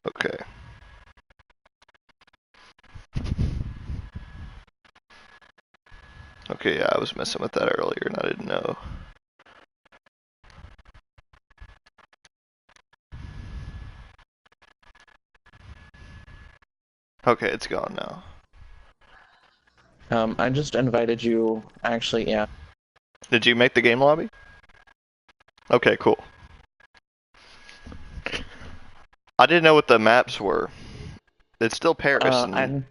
Okay. Okay, yeah, I was messing with that earlier and I didn't know. Okay, it's gone now. I just invited you. Actually, yeah. Did you make the game lobby? Okay, cool. I didn't know what the maps were. It's still Paris and I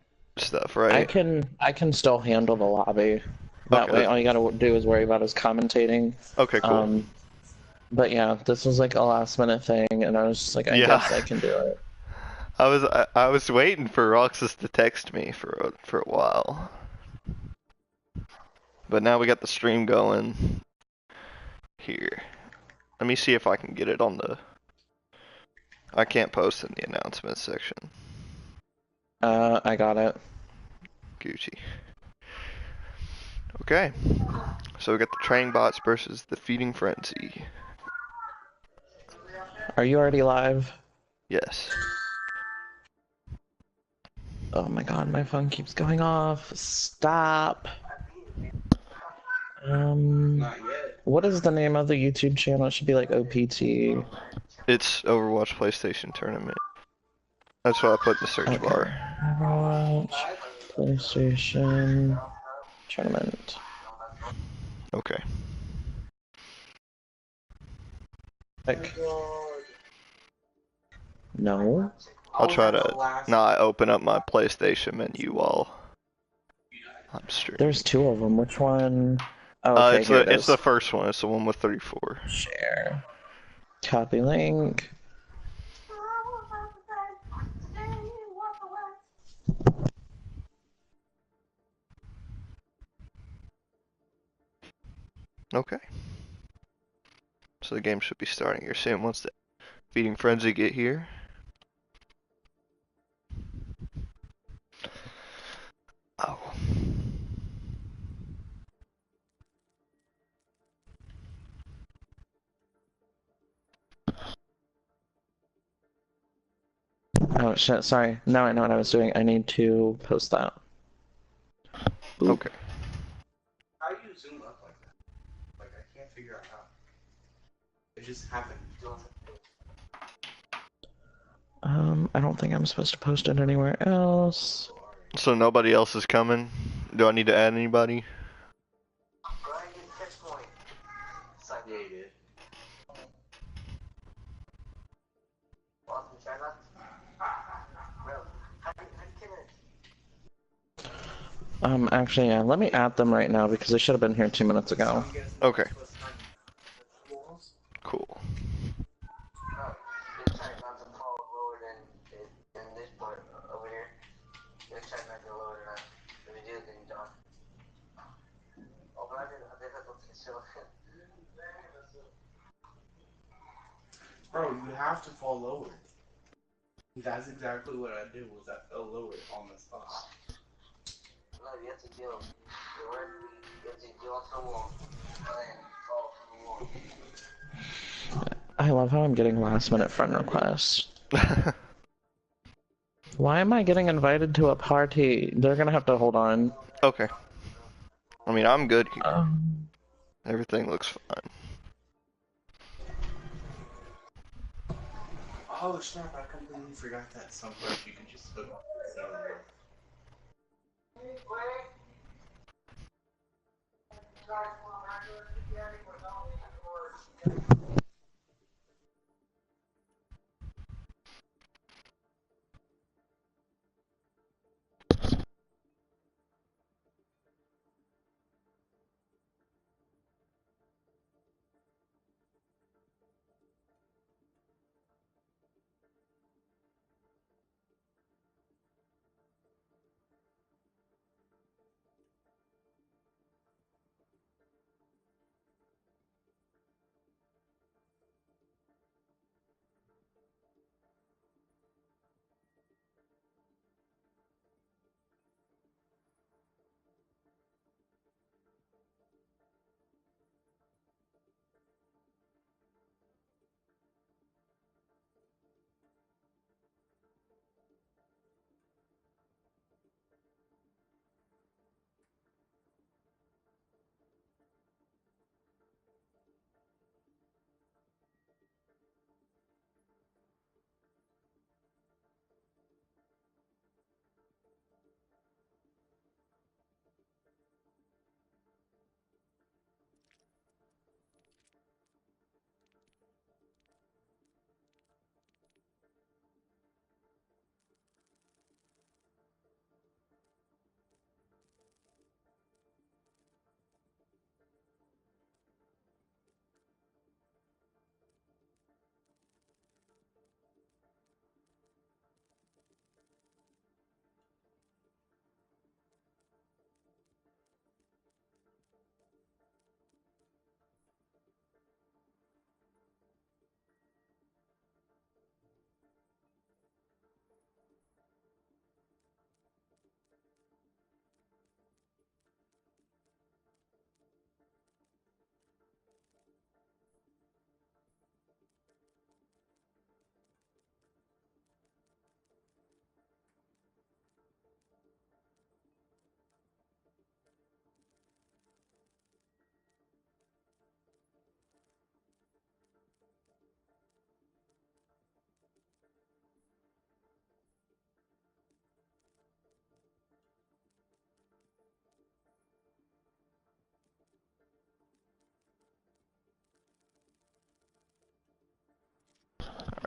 stuff, I right? can still handle the lobby. That Okay, way, all you gotta do is worry about is commentating. okay, cool. Um, but yeah, this was like a last minute thing, and I was just like, I Yeah, guess I can do it. I was waiting for Roxas to text me for a while, but now we got the stream going here. Let me see if I can get it on the. I can't post in the announcements section. I got it. Gucci. Okay, so we got the train bots versus the feeding frenzy. Are you already live? Yes. Oh my god, my phone keeps going off. Stop. What is the name of the YouTube channel? It should be like OPT. It's Overwatch PlayStation Tournament. That's what I put in the search Okay. bar. Overwatch, PlayStation, tournament. Okay. Like, no. I'll try to not open up my PlayStation menu while I'm There's streaming. two of them. Which one? Oh, okay, here it It's the is. first one. It's the one with 34. Share. Copy link. Okay. So the game should be starting here soon once the feeding frenzy get here. Oh. Oh shit, sorry. Now I know what I was doing. I need to post that. Boop. Okay. How do you zoom up like that? Like, I can't figure out how. It just happened. I don't think I'm supposed to post it anywhere else. So nobody else is coming? Do I need to add anybody? Yeah, you did. Actually, yeah, let me add them right now because they should have been here 2 minutes ago. Okay. Cool. Bro, you have to fall lower. That's exactly what I did. Was I fell lower on the spot. I love how I'm getting last minute friend requests. Why am I getting invited to a party? They're gonna have to hold on. Okay. I mean, I'm good here. Um, Everything looks fine. Oh snap! I completely forgot that some parts you can just hook up.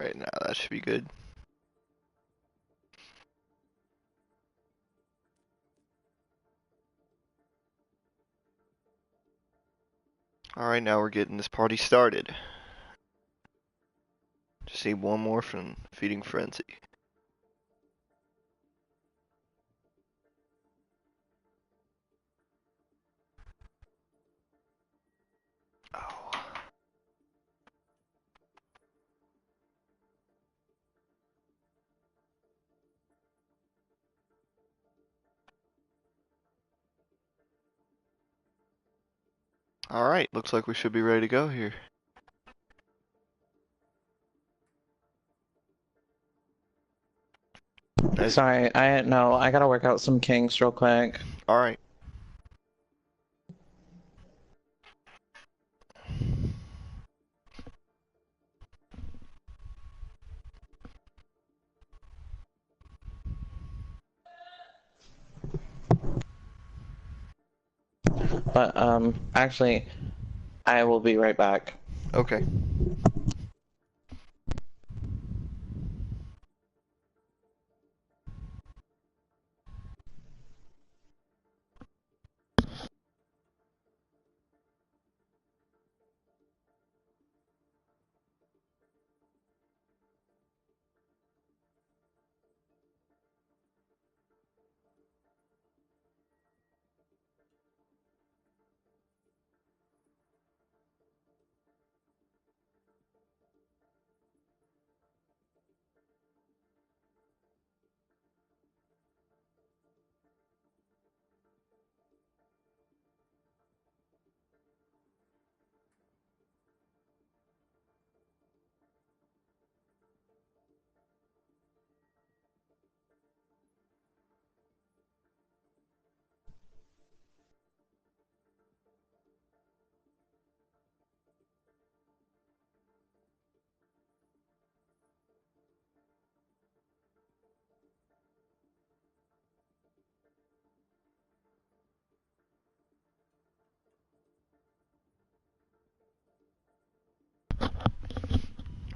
Alright, now that should be good. Alright, now we're getting this party started. Just need one more from Feeding Frenzy. Oh. Alright, looks like we should be ready to go here. Sorry, I gotta work out some kinks real quick. Alright. But actually, I will be right back. Okay.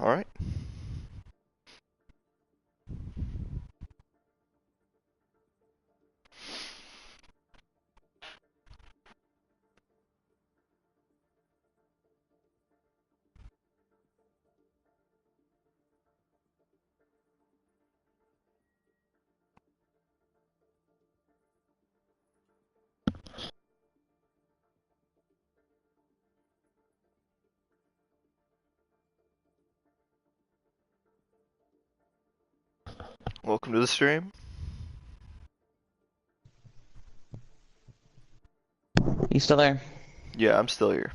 Alright. Welcome to the stream. You still there? Yeah, I'm still here.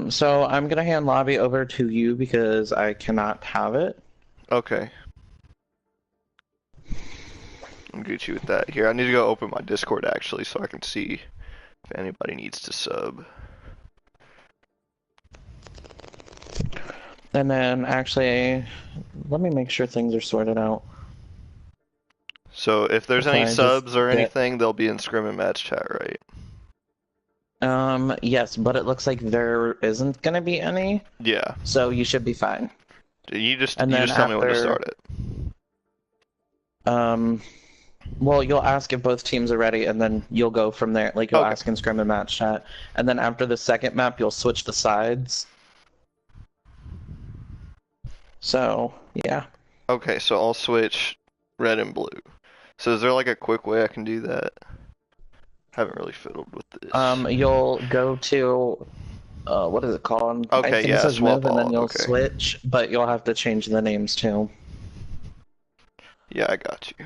So I'm gonna hand lobby over to you because I cannot have it. Okay. I'll get you with that. Here, I need to go open my Discord actually so I can see if anybody needs to sub. And then actually, let me make sure things are sorted out. So if there's Before any I just subs or get- anything, they'll be in Scrim and Match chat, right? Yes, but it looks like there isn't gonna be any, Yeah. so you should be fine. You just And then tell me when to start it. Well, you'll ask if both teams are ready, and then you'll go from there. Like, you'll Okay. ask in scrim and match chat. And then after the second map, you'll switch the sides. So, yeah. Okay, so I'll switch red and blue. So is there like a quick way I can do that? Haven't really fiddled with this. You'll go to, what is it called? I Okay, think it yeah, says swap move, and then all. you'll Okay. switch, but you'll have to change the names too. Yeah, I got you.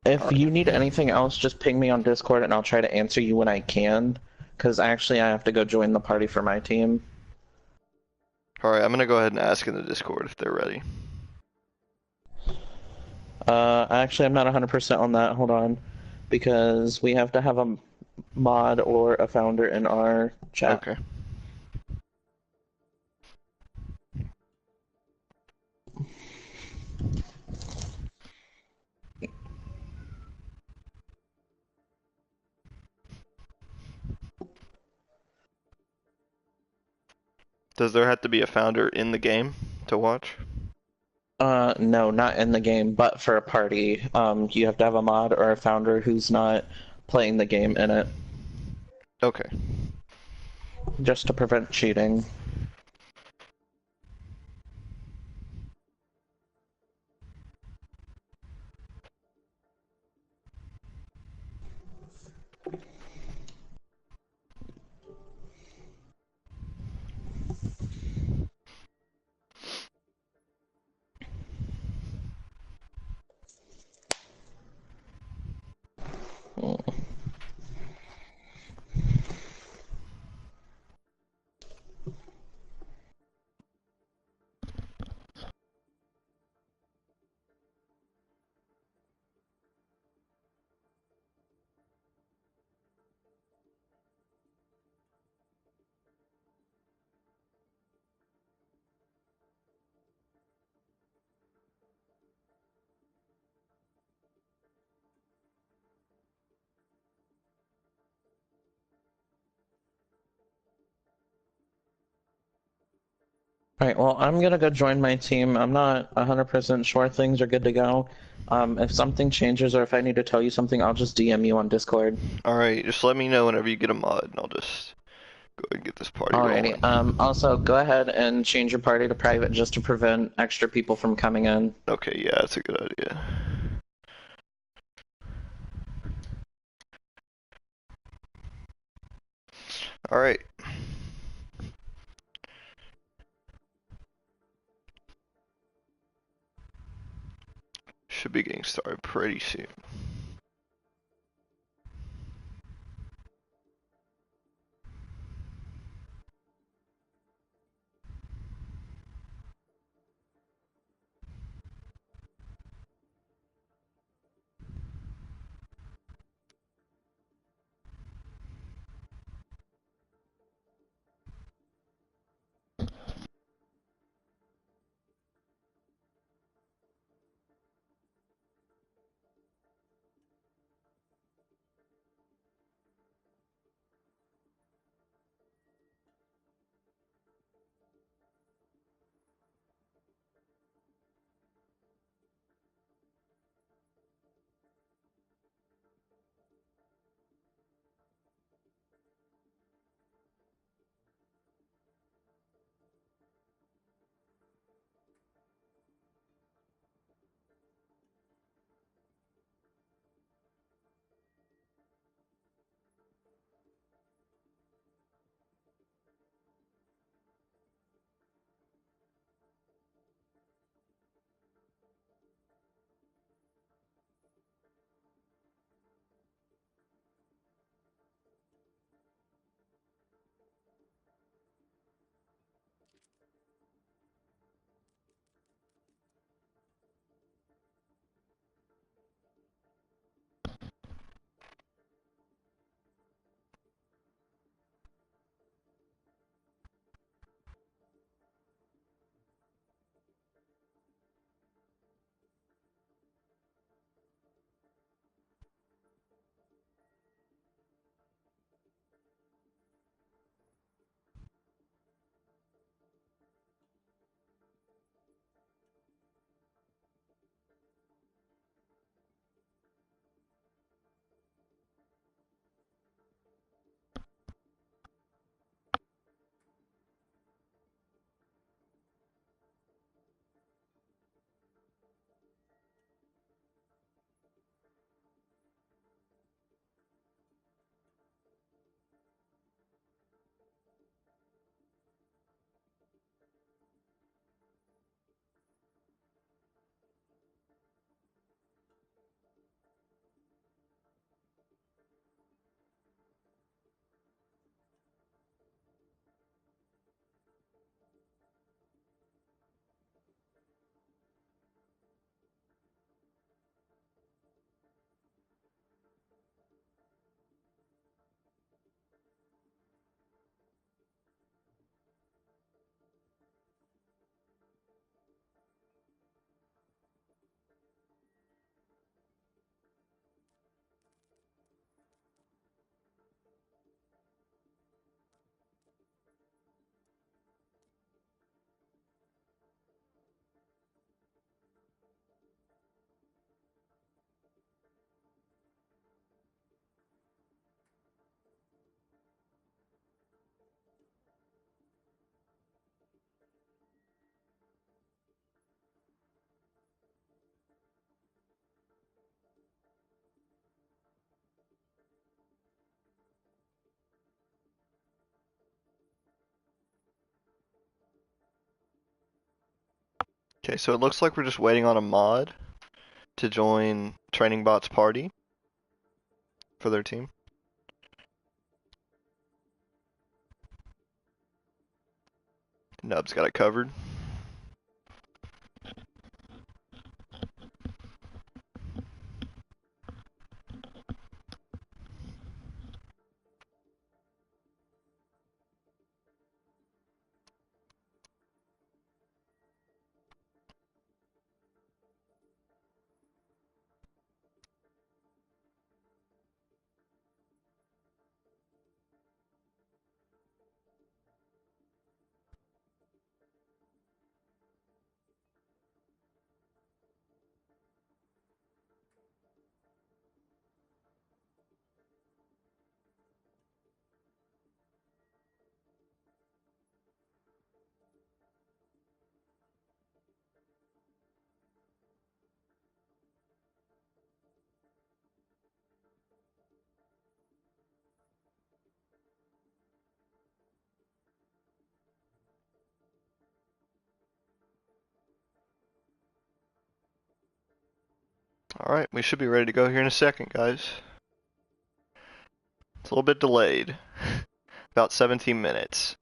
If Alright. you need anything else, just ping me on Discord, and I'll try to answer you when I can. Because actually, I have to go join the party for my team. Alright, I'm gonna go ahead and ask in the Discord if they're ready. Actually, I'm not 100% on that. Hold on. Because we have to have a mod or a founder in our chat. Okay. Does there have to be a founder in the game to watch? No, not in the game, but for a party, you have to have a mod or a founder who's not playing the game in it, Okay. just to prevent cheating. Alright, well, I'm gonna go join my team. I'm not 100% sure things are good to go. If something changes or if I need to tell you something, I'll just DM you on Discord. Alright, just let me know whenever you get a mod and I'll just go ahead and get this party Alrighty. rolling. Also, go ahead and change your party to private just to prevent extra people from coming in. Okay, yeah, that's a good idea. Alright. Should be getting started pretty soon. Okay, so it looks like we're just waiting on a mod to join Training Bot's party for their team. Nub's got it covered. Alright, we should be ready to go here in a second, guys. It's a little bit delayed. About 17 minutes.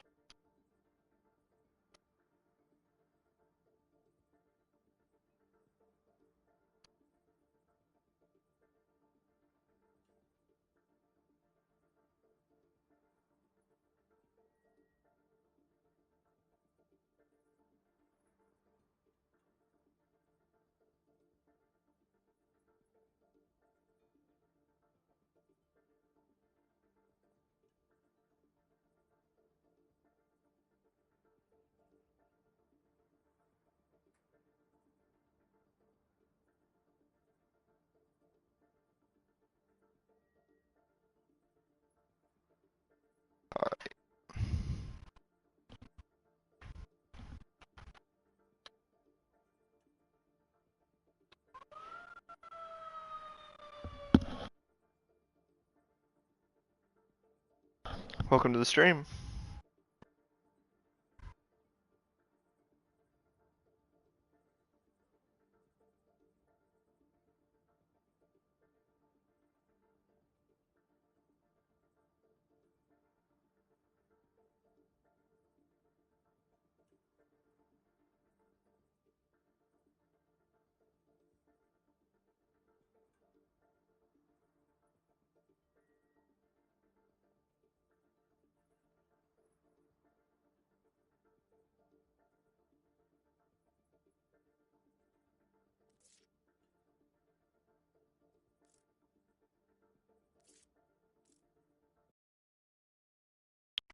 Welcome to the stream.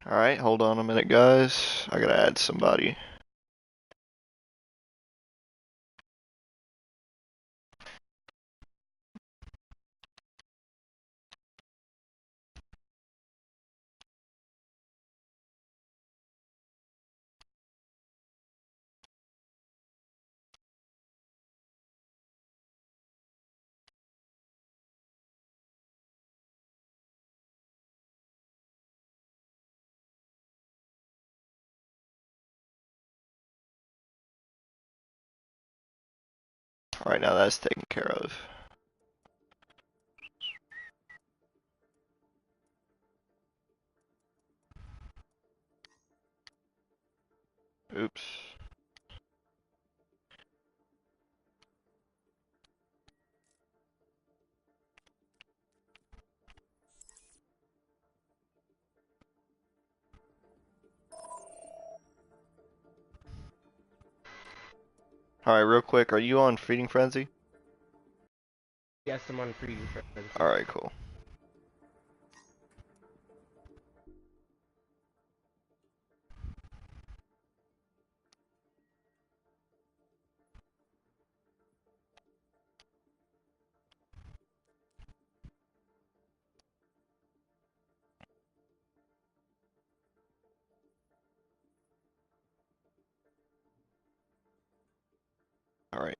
Alright, hold on a minute, guys. I gotta add somebody. Alright, now that's taken care of. Oops. Alright, real quick, are you on Feeding Frenzy? Yes, I'm on free friends. Alright, cool. Alright.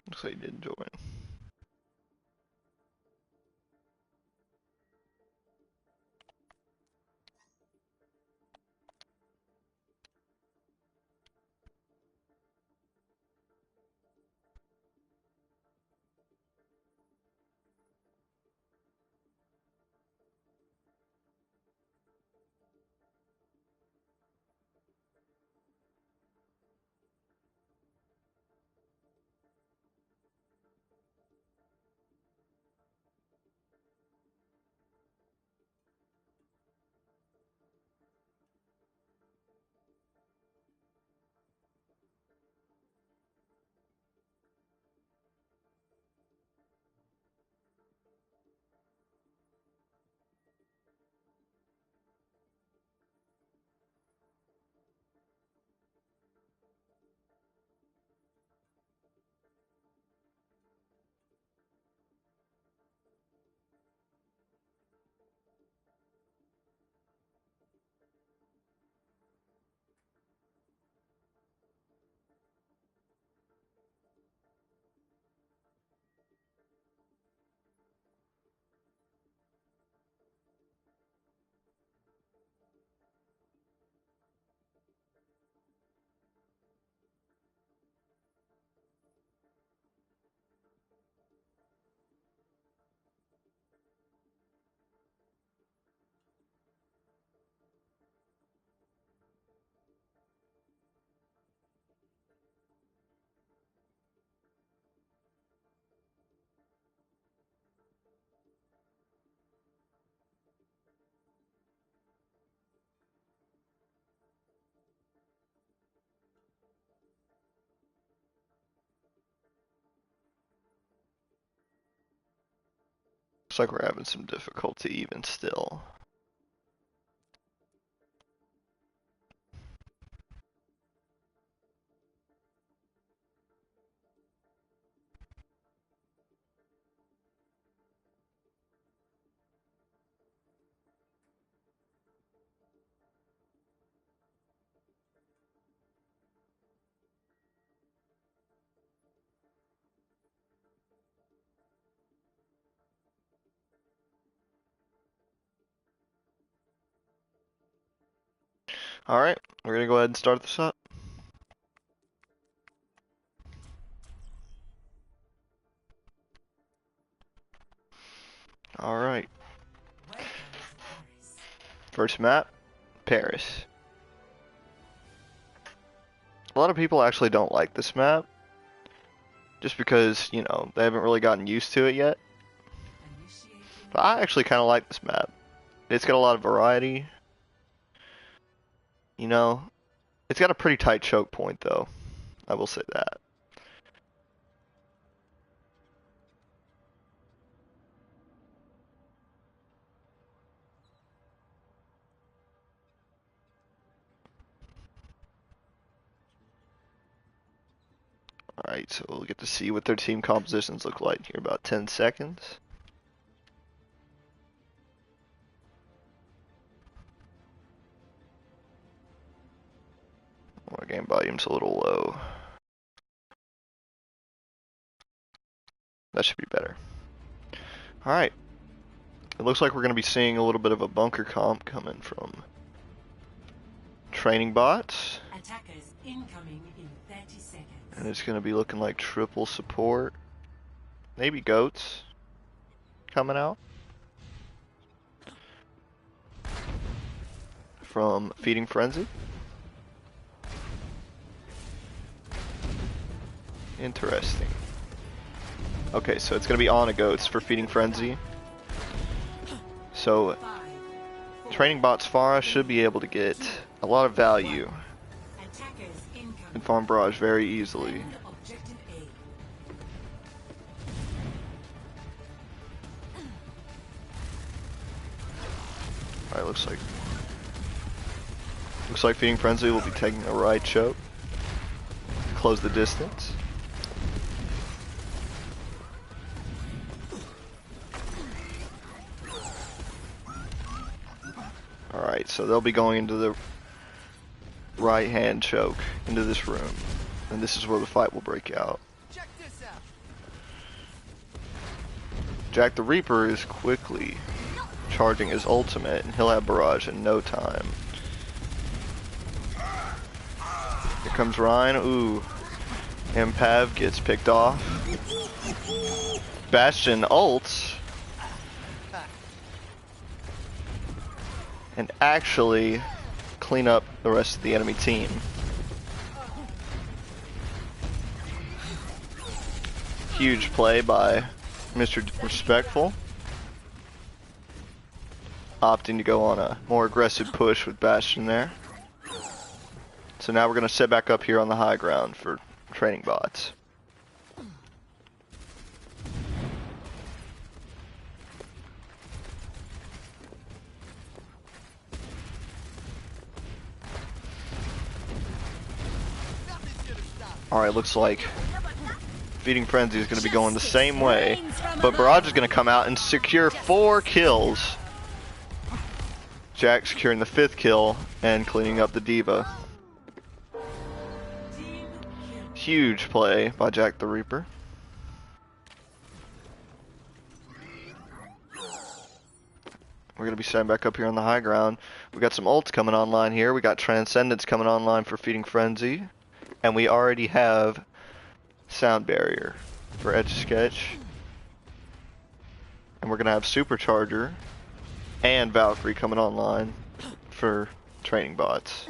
Looks like you didn't join. Looks like we're having some difficulty even still. Alright, we're gonna go ahead and start this up. Alright. First map, Paris. A lot of people actually don't like this map. Just because, you know, they haven't really gotten used to it yet. But I actually kind of like this map. It's got a lot of variety. You know, it's got a pretty tight choke point though. I will say that. Alright, so we'll get to see what their team compositions look like here in about 10 seconds. Our game volume's a little low. That should be better. Alright. It looks like we're going to be seeing a little bit of a bunker comp coming from training bots. Attackers incoming in 30 seconds. And it's going to be looking like triple support. Maybe goats coming out. From Feeding Frenzy. Interesting. Okay, so it's going to be on a goats for Feeding Frenzy. So, training bots Pharah should be able to get a lot of value and farm barrage very easily. Alright, looks like Feeding Frenzy will be taking a right choke to close the distance. Alright, so they'll be going into the right hand choke into this room. And this is where the fight will break out. Jack the Reaper is quickly charging his ultimate, and he'll have barrage in no time. Here comes Ryan. Ooh. Impav gets picked off. Bastion ults. And actually clean up the rest of the enemy team. Huge play by Mr. Respectful. Opting to go on a more aggressive push with Bastion there. So now we're going to set back up here on the high ground for training bots. Alright, looks like Feeding Frenzy is going to be going the same way, but Barrage is going to come out and secure 4 kills. Jack securing the 5th kill and cleaning up the D.Va. Huge play by Jack the Reaper. We're going to be setting back up here on the high ground. We got some ults coming online here. We got Transcendence coming online for Feeding Frenzy. And we already have Sound Barrier for Etch Sketch. And we're going to have Supercharger and Valkyrie coming online for training bots.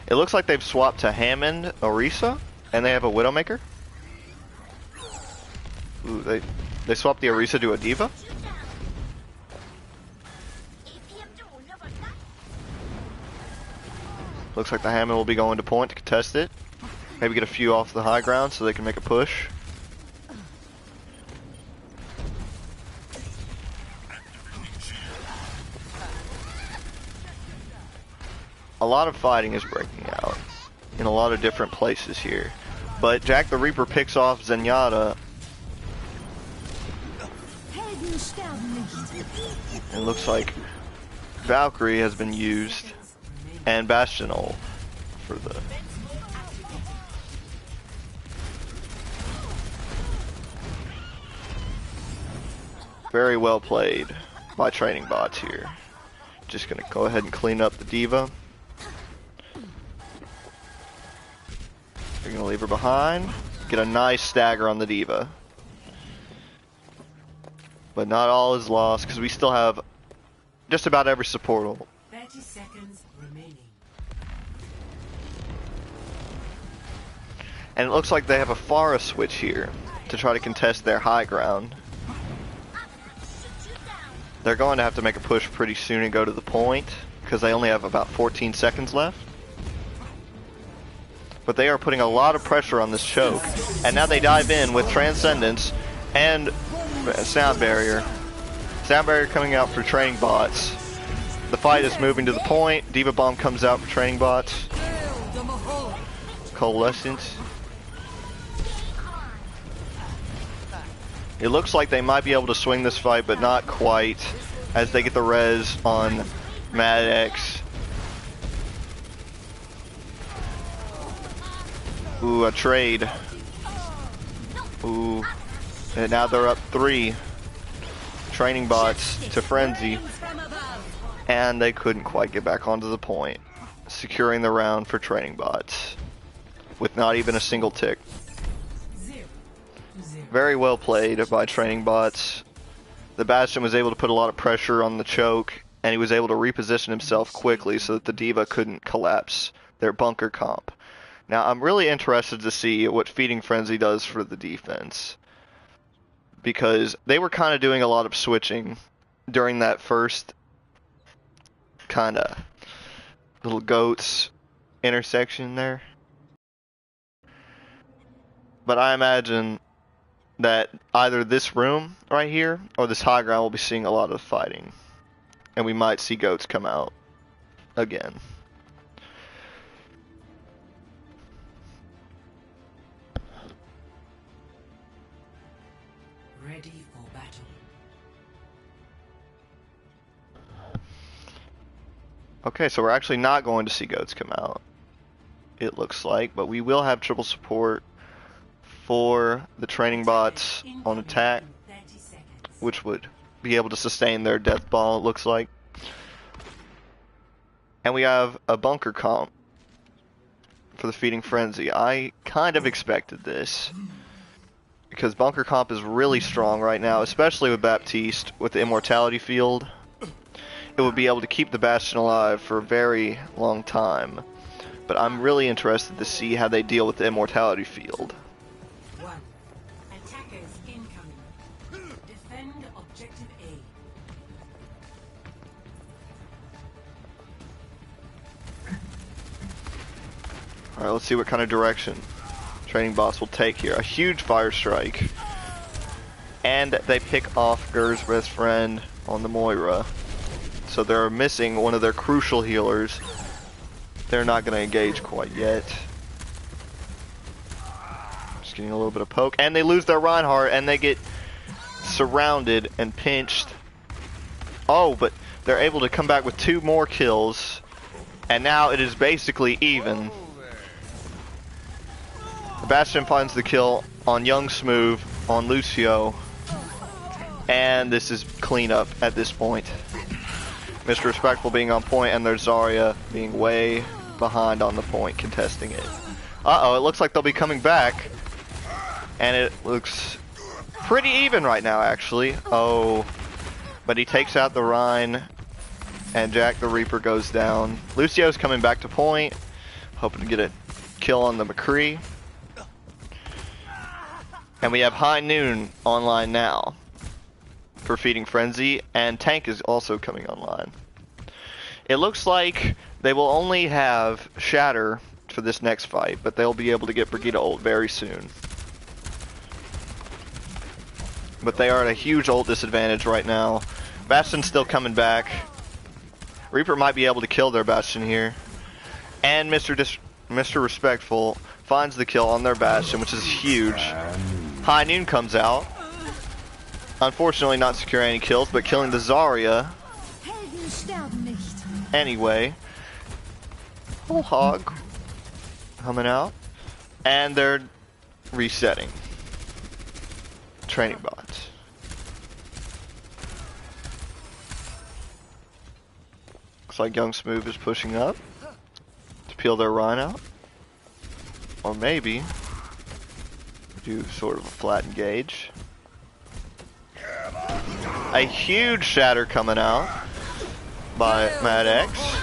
It looks like they've swapped to Hammond Orisa, and they have a Widowmaker. Ooh, they swapped the Orisa to a D.Va. Looks like the Hammond will be going to point to contest it. Maybe get a few off the high ground so they can make a push. A lot of fighting is breaking out in a lot of different places here. But Jack the Reaper picks off Zenyatta. It looks like Valkyrie has been used and Bastion ult for the... Very well played by training bots here. Just gonna go ahead and clean up the D.Va. You're gonna leave her behind. Get a nice stagger on the D.Va. But not all is lost, because we still have just about every support ult. 30 seconds remaining. And it looks like they have a Pharah switch here to try to contest their high ground. They're going to have to make a push pretty soon and go to the point, because they only have about 14 seconds left. But they are putting a lot of pressure on this choke. And now they dive in with Transcendence and Sound Barrier. Sound Barrier coming out for training bots. The fight is moving to the point. D.Va Bomb comes out for training bots. Coalescence. It looks like they might be able to swing this fight, but not quite, as they get the res on Mad X. Ooh, a trade. Ooh. And now they're up 3. Training bots to Frenzy. And they couldn't quite get back onto the point. Securing the round for training bots. With not even a single tick. Very well played by training bots. The Bastion was able to put a lot of pressure on the choke, and he was able to reposition himself quickly so that the D.Va couldn't collapse their bunker comp. Now, I'm really interested to see what Feeding Frenzy does for the defense, because they were kind of doing a lot of switching during that first kind of little goats intersection there. But I imagine that either this room right here or this high ground will be seeing a lot of fighting, and we might see goats come out again. Ready for battle. Okay, so we're actually not going to see goats come out, it looks like, but we will have triple support for the training bots on attack, which would be able to sustain their death ball, it looks like. And we have a bunker comp for the Feeding Frenzy. I kind of expected this, because bunker comp is really strong right now, especially with Baptiste, with the immortality field. It would be able to keep the Bastion alive for a very long time. But I'm really interested to see how they deal with the immortality field. One. Attackers incoming. Defend objective A. Alright, let's see what kind of direction training bots will take here. A huge fire strike. And they pick off Gur's best friend on the Moira. So they're missing one of their crucial healers. They're not going to engage quite yet. Just getting a little bit of poke. And they lose their Reinhardt and they get surrounded and pinched. Oh, but they're able to come back with 2 more kills. And now it is basically even. The Bastion finds the kill on Young Smooth, on Lucio. And this is cleanup at this point. Mr. Respectful being on point and there's Zarya being way behind on the point, contesting it. Uh-oh, it looks like they'll be coming back. And it looks pretty even right now, actually. Oh, but he takes out the Rhine, and Jack the Reaper goes down. Lucio's coming back to point, hoping to get a kill on the McCree. And we have High Noon online now for Feeding Frenzy, and Tank is also coming online. It looks like they will only have Shatter for this next fight, but they'll be able to get Brigitte ult very soon. But they are at a huge ult disadvantage right now. Bastion's still coming back. Reaper might be able to kill their Bastion here. And Mr. Respectful finds the kill on their Bastion, which is huge. High Noon comes out. Unfortunately not securing any kills, but killing the Zarya anyway. Whole hog coming out. And they're resetting. Training bots. Looks like Young Smooth is pushing up to peel their Rhine out. Or maybe do sort of a flat engage. A huge shatter coming out by Mad X,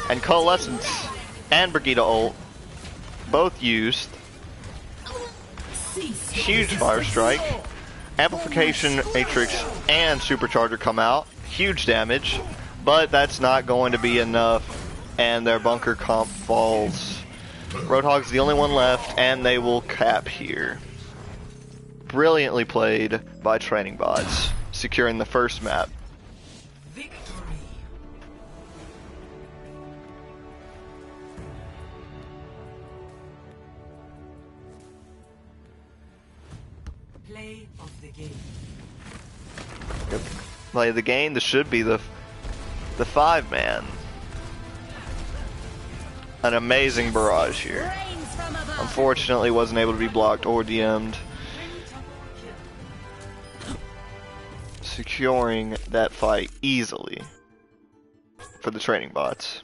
and Coalescence and Brigitte ult both used. Huge fire strike, amplification matrix and supercharger come out, huge damage, but that's not going to be enough, and their bunker comp falls. Roadhog's the only one left, and they will cap here. Brilliantly played by training bots, securing the first map. Victory. Play of the game. Play of the game. This should be the 5-man. An amazing barrage here. Unfortunately, wasn't able to be blocked or DM'd. Securing that fight easily for the training bots.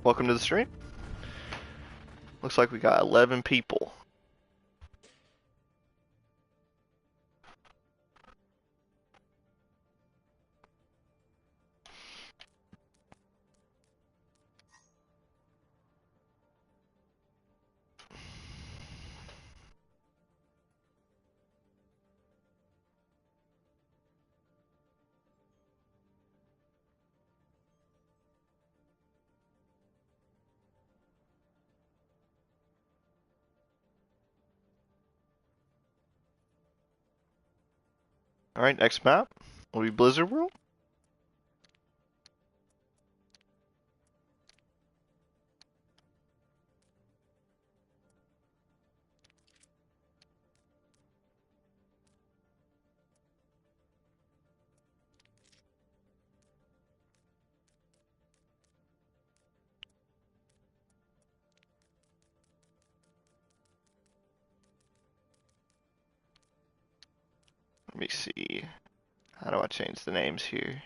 Welcome to the stream. Looks like we got 11 people. Alright, next map will be Blizzard World. Let me see. How do I change the names here?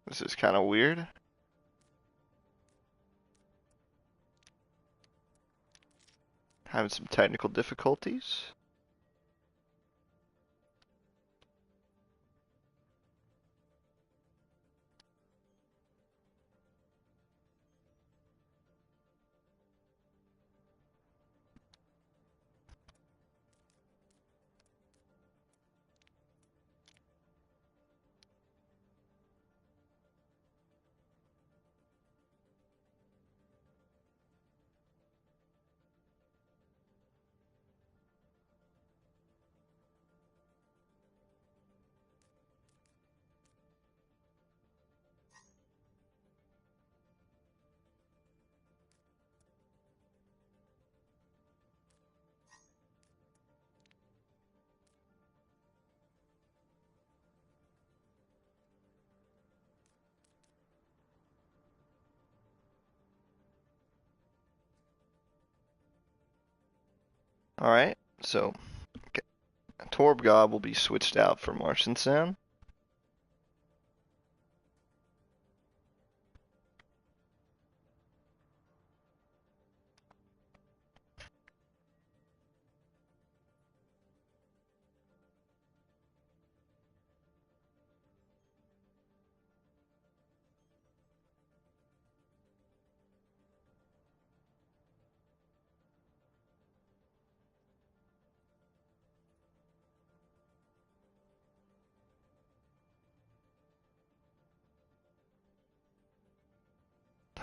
This is kind of weird. Having some technical difficulties. Alright, so Torb God will be switched out for Martian Sound.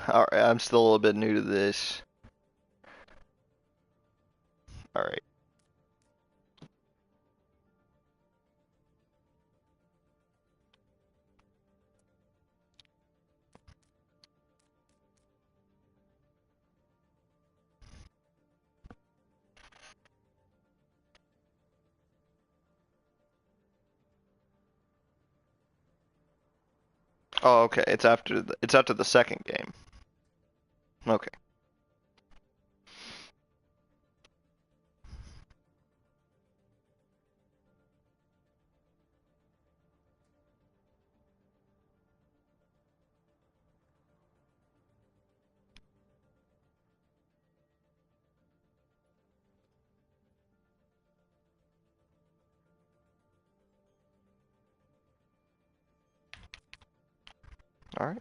Alright, I'm still a little bit new to this. Alright. Oh, okay. It's after the second game. Okay. Alright.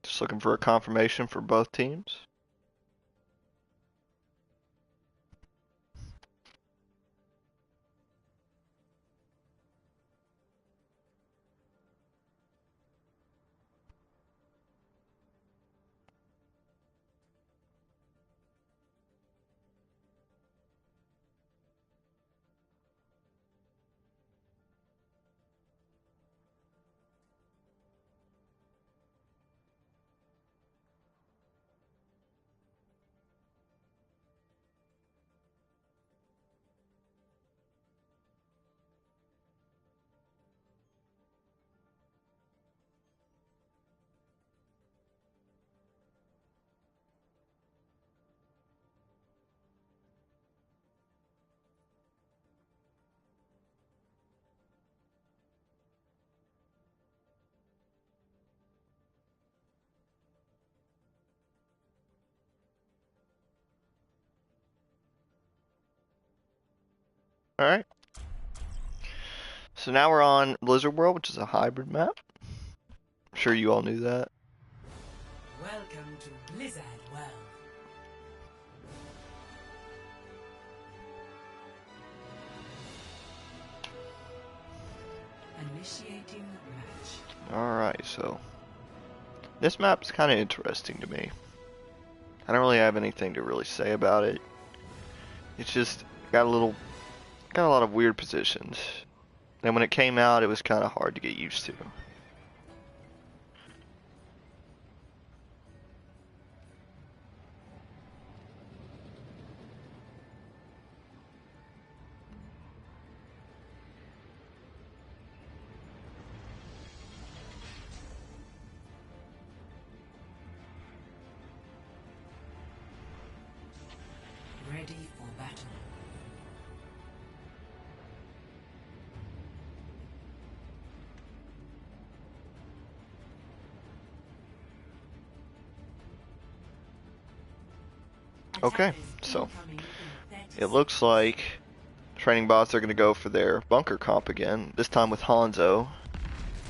Just looking for a confirmation for both teams. Alright. So now we're on Blizzard World, which is a hybrid map. I'm sure you all knew that. Welcome to Blizzard World. Initiating match. Alright, so this map's kind of interesting to me. I don't really have anything to really say about it. It's just got a lot of weird positions. And when it came out, it was kind of hard to get used to. Ready for battle. Okay, so it looks like training bots are going to go for their bunker comp again, this time with Hanzo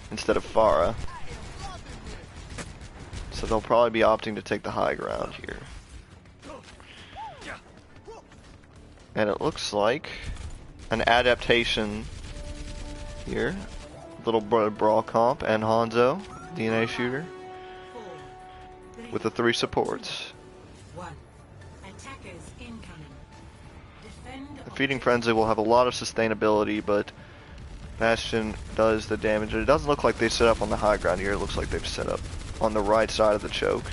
instead of Pharah. So they'll probably be opting to take the high ground here. And it looks like an adaptation here. Little brawl comp and Hanzo, DNA shooter, with the 3 supports. Attackers incoming. Defend The Feeding Frenzy will have a lot of sustainability, but Bastion does the damage. It doesn't look like they set up on the high ground here. It looks like they've set up on the right side of the choke.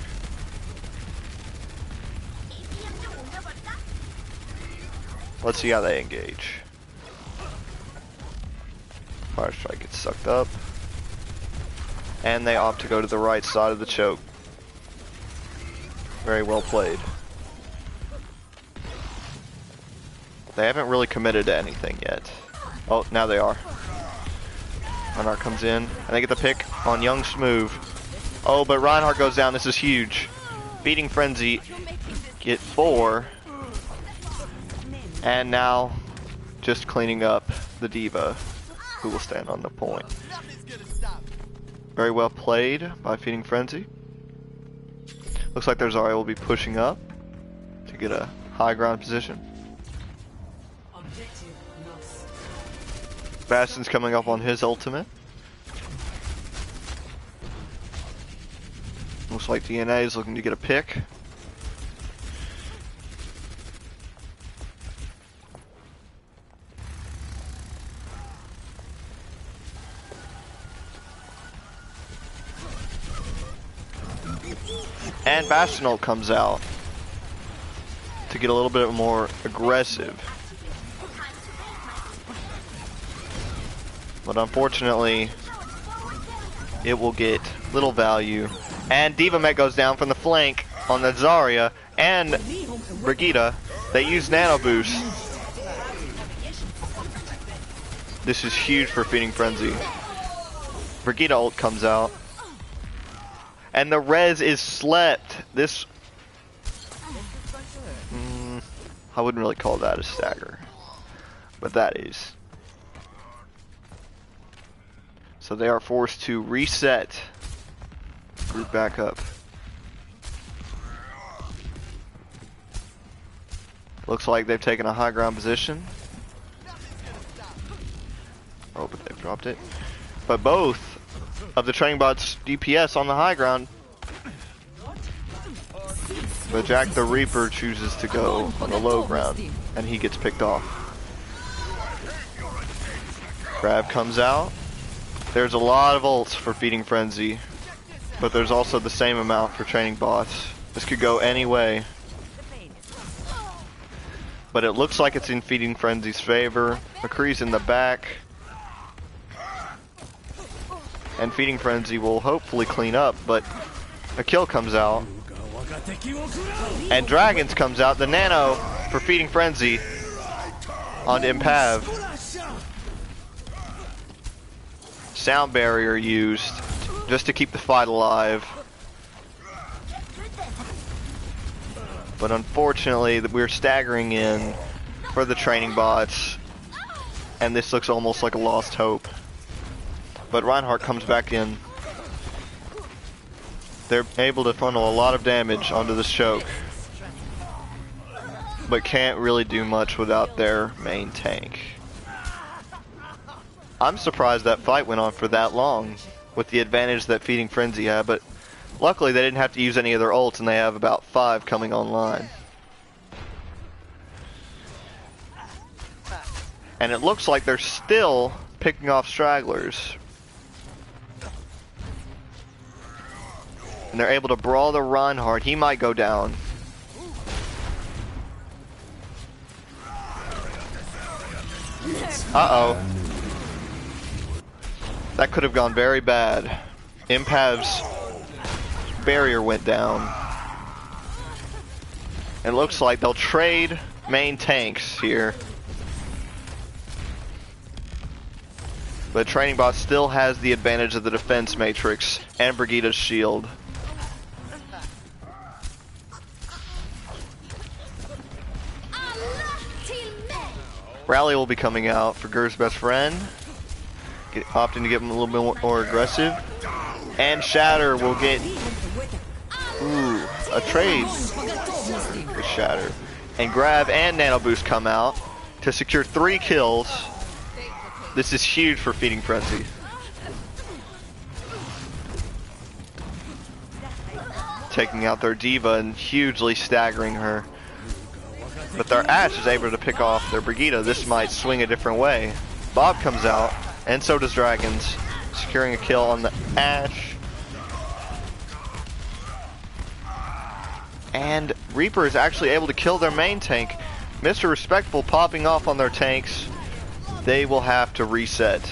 Let's see how they engage. Fire Strike gets sucked up. And they opt to go to the right side of the choke. Very well played. They haven't really committed to anything yet. Oh, now they are. Reinhardt comes in, and they get the pick on Young's move. Oh, but Reinhardt goes down. This is huge. Feeding Frenzy get 4. And now, just cleaning up the Diva, who will stand on the point. Very well played by Feeding Frenzy. Looks like their Zarya will be pushing up to get a high ground position. Bastion's coming up on his ultimate. Looks like DNA is looking to get a pick. And Bastion ult comes out to get a little bit more aggressive. But unfortunately, it will get little value. And Diva Mech goes down from the flank on the Zarya and Brigitte. They use Nano Boost. This is huge for Feeding Frenzy. Brigitte ult comes out. And the res is slept. This... I wouldn't really call that a stagger. But that is. So they are forced to reset. Group back up. Looks like they've taken a high ground position. Oh, but they've dropped it. But both of the training bots DPS on the high ground. But Jack the Reaper chooses to go on the low ground, and he gets picked off. Grab comes out. There's a lot of ults for Feeding Frenzy, but there's also the same amount for training bots. This could go any way. But it looks like it's in Feeding Frenzy's favor. McCree's in the back. And Feeding Frenzy will hopefully clean up, but a kill comes out. And Dragons comes out. The Nano for Feeding Frenzy on Impav. Sound barrier used just to keep the fight alive. But unfortunately, we're staggering in for the training bots. and this looks almost like a lost hope. But Reinhardt comes back in. They're able to funnel a lot of damage onto this choke, but can't really do much without their main tank. I'm surprised that fight went on for that long, with the advantage that Feeding Frenzy had, but luckily they didn't have to use any of their ults, and they have about 5 coming online. And it looks like they're still picking off stragglers. And they're able to brawl the Reinhardt. He might go down. Uh-oh. That could have gone very bad. Impav's barrier went down. It looks like they'll trade main tanks here. But Training Bot still has the advantage of the defense matrix and Brigitte's shield. Rally will be coming out for Gur's best friend, opting to get him a little bit more aggressive. And Shatter will get, a trade with Shatter. And Grab and Nano Boost come out to secure 3 kills. This is huge for Feeding Frenzy. Taking out their Diva and hugely staggering her. But their Ashe is able to pick off their Brigitte. This might swing a different way. Bob comes out, and so does Dragons, securing a kill on the Ashe. And Reaper is actually able to kill their main tank. Mr. Respectful popping off on their tanks. They will have to reset.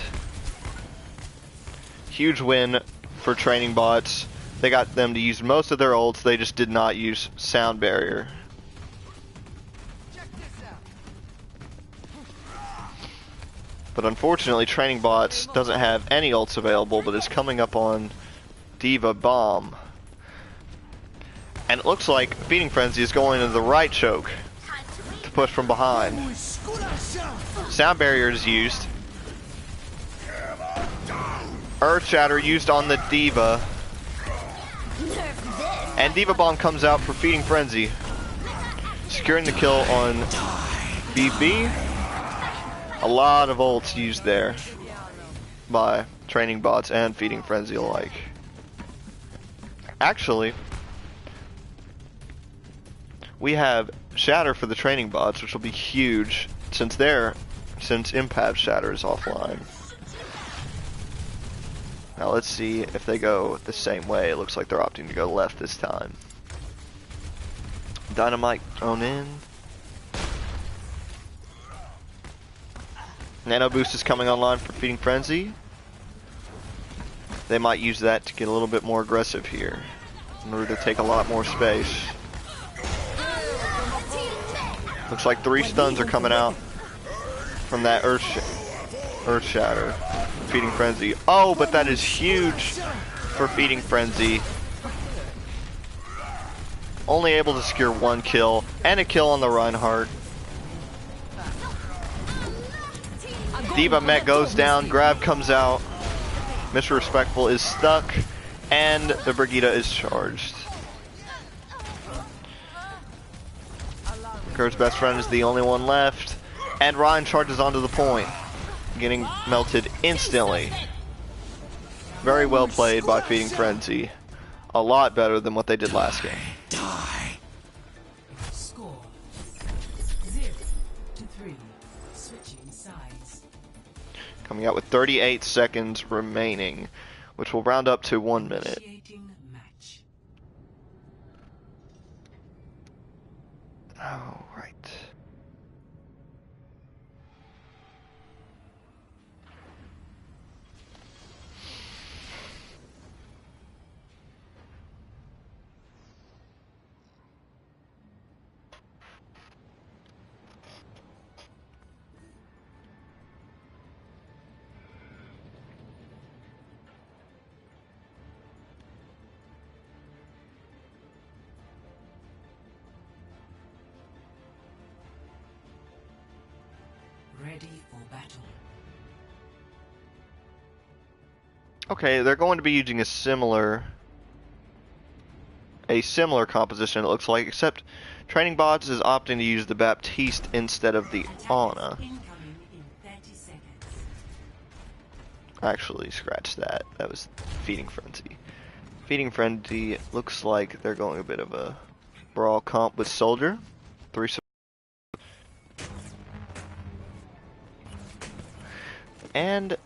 Huge win for Training Bots. They got them to use most of their ults. They just did not use Sound Barrier. But unfortunately, Training Bots doesn't have any ults available, but is coming up on Diva Bomb. And it looks like Feeding Frenzy is going into the right choke to push from behind. Sound Barrier is used. Earth Shatter used on the Diva. And Diva Bomb comes out for Feeding Frenzy, securing the kill on BB. A lot of ults used there by Training Bots and Feeding Frenzy alike. Actually, we have Shatter for the Training Bots, which will be huge since Impact Shatter is offline. Now let's see if they go the same way. It looks like they're opting to go left this time. Dynamite thrown in. Nano Boost is coming online for Feeding Frenzy. They might use that to get a little bit more aggressive here in order to take a lot more space. Looks like 3 stuns are coming out from that Earth Shatter. Feeding Frenzy. Oh, but that is huge for Feeding Frenzy. Only able to secure 1 kill and a kill on the Reinhardt. Diva Met goes down, Grab comes out, Mr. Respectful is stuck, and the Brigitte is charged. Kurt's best friend is the only one left, and Ryan charges onto the point, getting melted instantly. Very well played by Feeding Frenzy. A lot better than what they did last game. Score 0-3. Switching sides. Coming out with 38 seconds remaining, which will round up to 1 minute. Initiating match. All right. Ready for battle. Okay, they're going to be using a similar composition, it looks like, except Training Bots is opting to use the Baptiste instead of the Ana. Incoming in 30 seconds. Actually, scratch that. That was Feeding Frenzy. Feeding Frenzy looks like they're going a bit of a brawl comp with Soldier. 3 and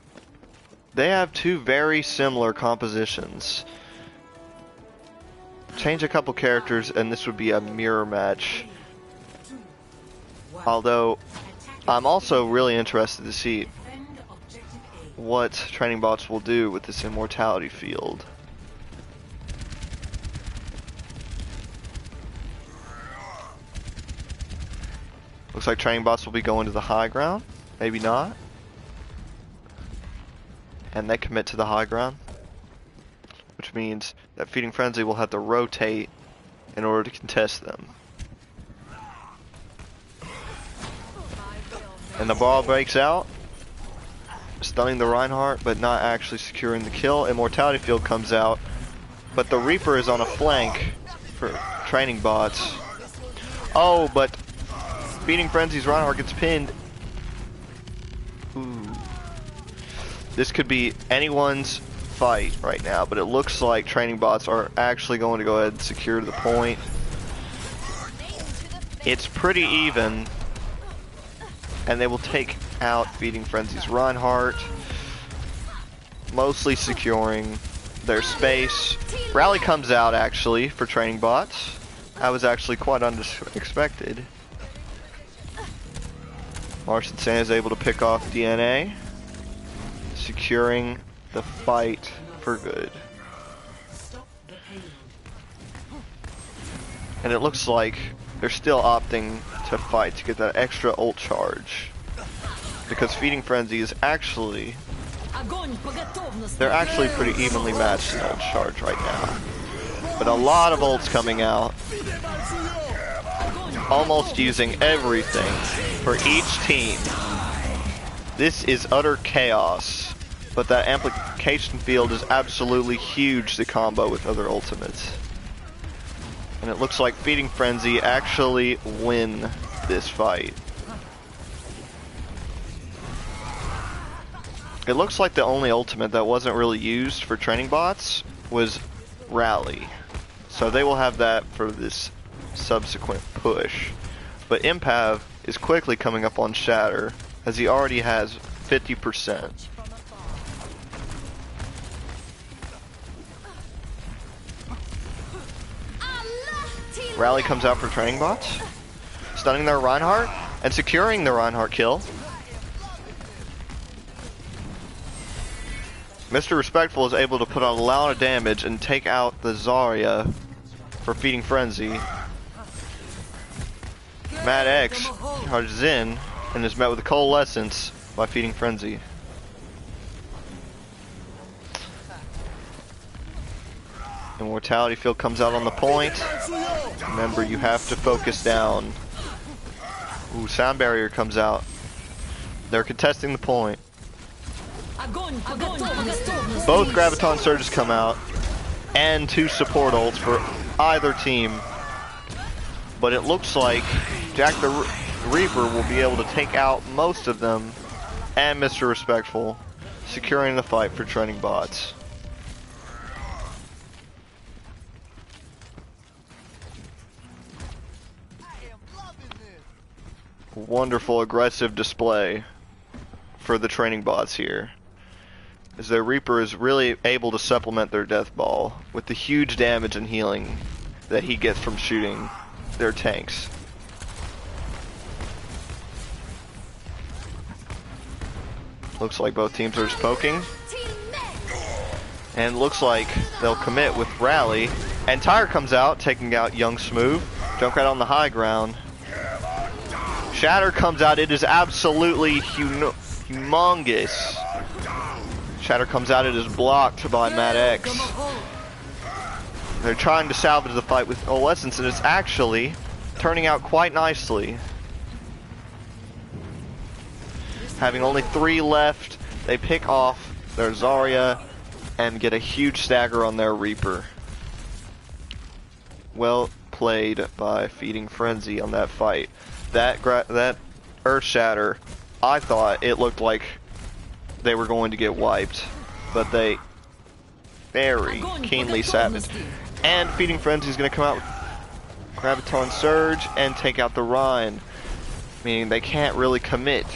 they have two very similar compositions. Change a couple characters and this would be a mirror match. Although, I'm also really interested to see what Training Bots will do with this immortality field. Looks like Training Bots will be going to the high ground. Maybe not. And they commit to the high ground, which means that Feeding Frenzy will have to rotate in order to contest them. And the ball breaks out, stunning the Reinhardt, but not actually securing the kill. Immortality field comes out, but the Reaper is on a flank for Training Bots. Oh, but Feeding Frenzy's Reinhardt gets pinned. Ooh. This could be anyone's fight right now, but it looks like Training Bots are actually going to go ahead and secure the point. It's pretty even, and they will take out Feeding Frenzy's Reinhardt, mostly securing their space. Rally comes out actually for Training Bots. That was actually quite unexpected. Martian Sand is able to pick off DNA, securing the fight for good. And it looks like they're still opting to fight to get that extra ult charge, because Feeding Frenzy is actually, they're actually pretty evenly matched in ult charge right now. But a lot of ults coming out, almost using everything for each team. This is utter chaos, but that amplification field is absolutely huge to combo with other ultimates. And it looks like Feeding Frenzy actually win this fight. It looks like the only ultimate that wasn't really used for Training Bots was Rally. So they will have that for this subsequent push. But Impav is quickly coming up on Shatter, as he already has 50%. Rally comes out for Training Bots, stunning their Reinhardt and securing the Reinhardt kill. Mr. Respectful is able to put on a lot of damage and take out the Zarya for Feeding Frenzy. Mad X charges in and is met with a coalescence by Feeding Frenzy. Immortality field comes out on the point. Remember, you have to focus down. Ooh, sound barrier comes out. They're contesting the point. Both Graviton Surges come out, and 2 support ults for either team. But it looks like Jack the Reaper will be able to take out most of them, and Mr. Respectful, securing the fight for Training Bots. Wonderful aggressive display for the Training Bots here, as their Reaper is really able to supplement their Death Ball with the huge damage and healing that he gets from shooting their tanks. Looks like both teams are just poking, and looks like they'll commit with Rally, and Tyre comes out taking out Young Smooth. Junkrat on the high ground. Shatter comes out. It is absolutely humongous. Shatter comes out. It is blocked by Mad X. They're trying to salvage the fight with Coalescence, and it's actually turning out quite nicely. Having only 3 left, they pick off their Zarya and get a huge stagger on their Reaper. Well played by Feeding Frenzy on that fight. That Earth Shatter, I thought it looked like they were going to get wiped, but they very keenly savaged. And Feeding Frenzy is going to come out with Graviton Surge and take out the Rhine, meaning they can't really commit.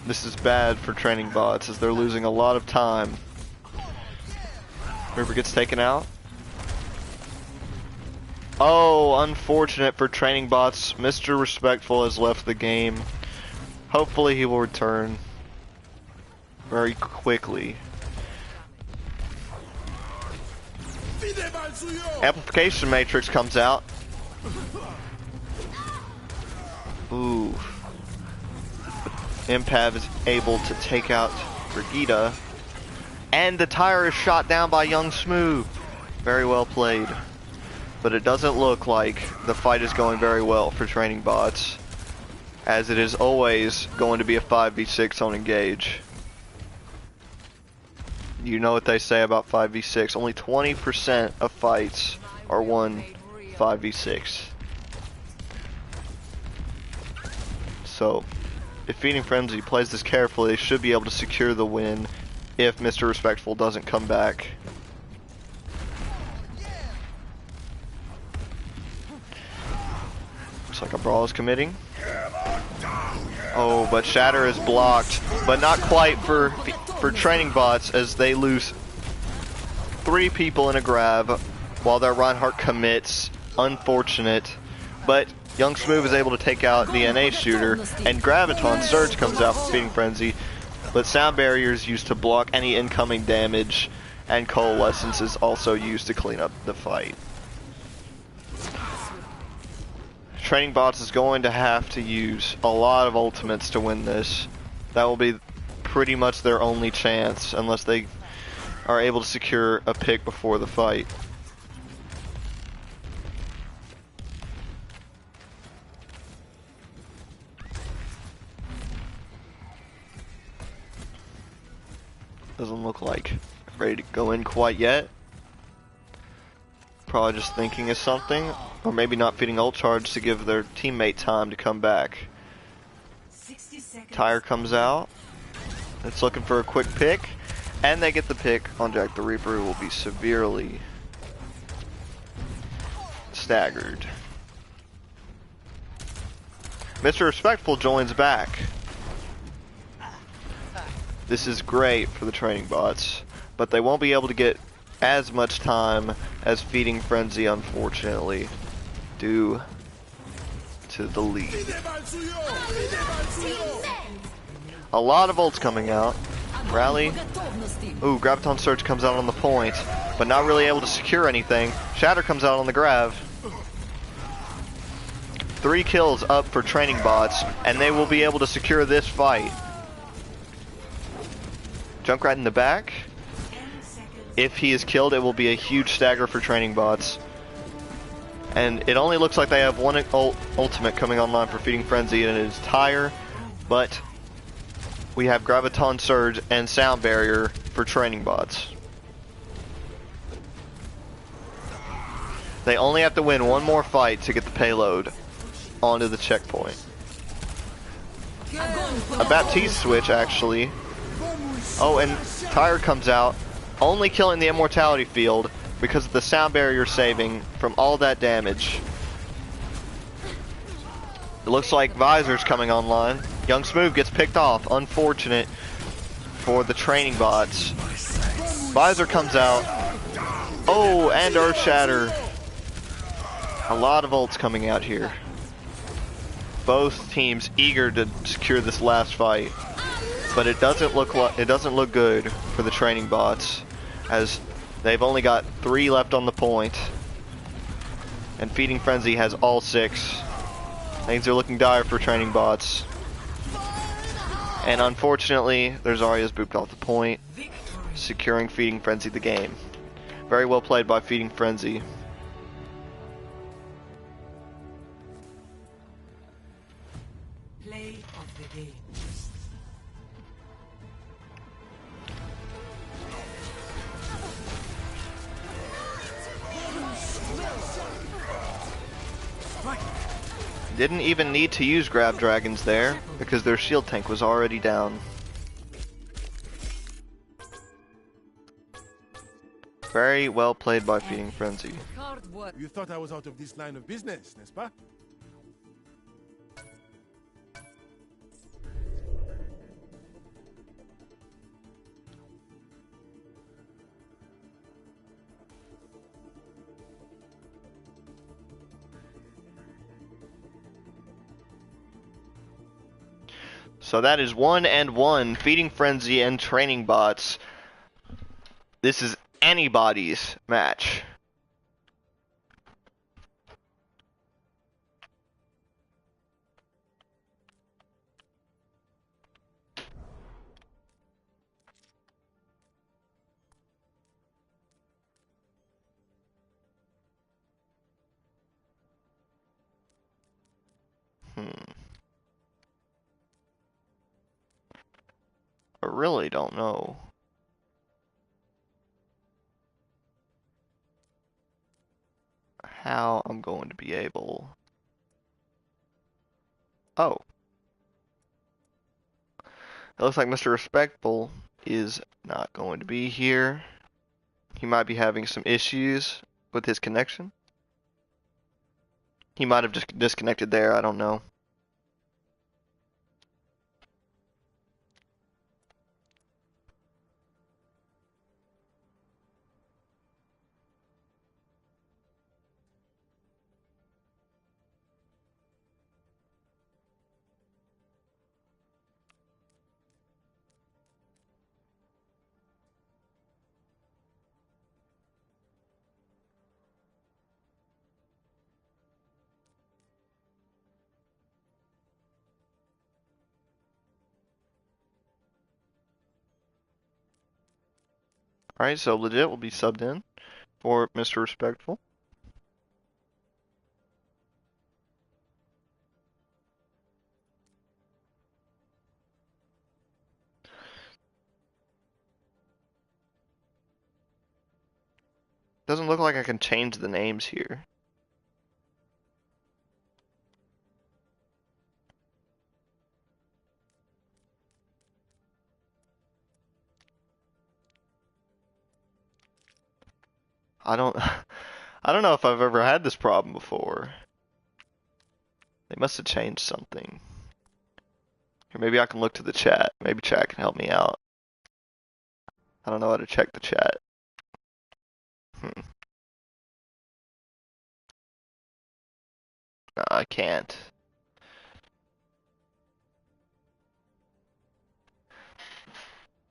This is bad for training bots as they're losing a lot of time. River gets taken out. Oh, unfortunate for training bots. Mr. Respectful has left the game. Hopefully he will return very quickly. Amplification Matrix comes out. Ooh. Impav is able to take out Brigitte. And the tire is shot down by Young Smooth. Very well played. But it doesn't look like the fight is going very well for training bots, as it is always going to be a 5v6 on Engage. You know what they say about 5v6, only 20% of fights are won 5v6. So, if Feeding Frenzy plays this carefully, they should be able to secure the win if Mr. Respectful doesn't come back. Looks like a brawl is committing. Oh, but Shatter is blocked, but not quite for training bots, as they lose 3 people in a grab while their Reinhardt commits. Unfortunate, but Young Smooth is able to take out the NA shooter, and Graviton Surge comes out for Feeding Frenzy, but Sound Barrier is used to block any incoming damage, and Coalescence is also used to clean up the fight. Training bots is going to have to use a lot of ultimates to win this. That will be pretty much their only chance, unless they are able to secure a pick before the fight. Doesn't look like ready to go in quite yet. Probably just thinking of something, or maybe not feeding ult charge to give their teammate time to come back. Tire comes out. It's looking for a quick pick, and they get the pick on Jack the Reaper, who will be severely staggered. Mr. Respectful joins back. This is great for the training bots, but they won't be able to get as much time as Feeding Frenzy, unfortunately, due to the lead. A lot of ults coming out. Rally. Ooh, Graviton Surge comes out on the point, but not really able to secure anything. Shatter comes out on the grab. 3 kills up for training bots, and they will be able to secure this fight. Junkrat in the back. If he is killed, it will be a huge stagger for training bots. And it only looks like they have one ultimate coming online for Feeding Frenzy, and it is Tire. But we have Graviton Surge and Sound Barrier for training bots. They only have to win one more fight to get the payload onto the checkpoint. A Baptiste switch, actually. Oh, and Tire comes out, only killing the Immortality field because of the Sound Barrier saving from all that damage. It looks like Visor's coming online. Young Smooth gets picked off. Unfortunate for the training bots. Visor comes out. Oh, and Earth Shatter. A lot of ults coming out here. Both teams eager to secure this last fight, but it doesn't look good for the training bots, as they've only got 3 left on the point, and Feeding Frenzy has all 6. Things are looking dire for training bots, and unfortunately, their Zarya's booped off the point, securing Feeding Frenzy the game. Very well played by Feeding Frenzy. Play of the game. Didn't even need to use grab dragons there because their shield tank was already down. Very well played by Feeding Frenzy. You thought I was out of this line of business, n'est-ce pas? So that is 1-1, Feeding Frenzy and Training Bots. This is anybody's match. I really don't know. How I'm going to be able... Oh. It looks like Mr. Respectful is not going to be here. He might be having some issues with his connection. He might have just disconnected there, I don't know. Alright, so Legit will be subbed in for Mr. Respectful. Doesn't look like I can change the names here. I don't I don't know if I've ever had this problem before. They must have changed something. Or maybe I can look to the chat. Maybe chat can help me out. I don't know how to check the chat. No, I can't.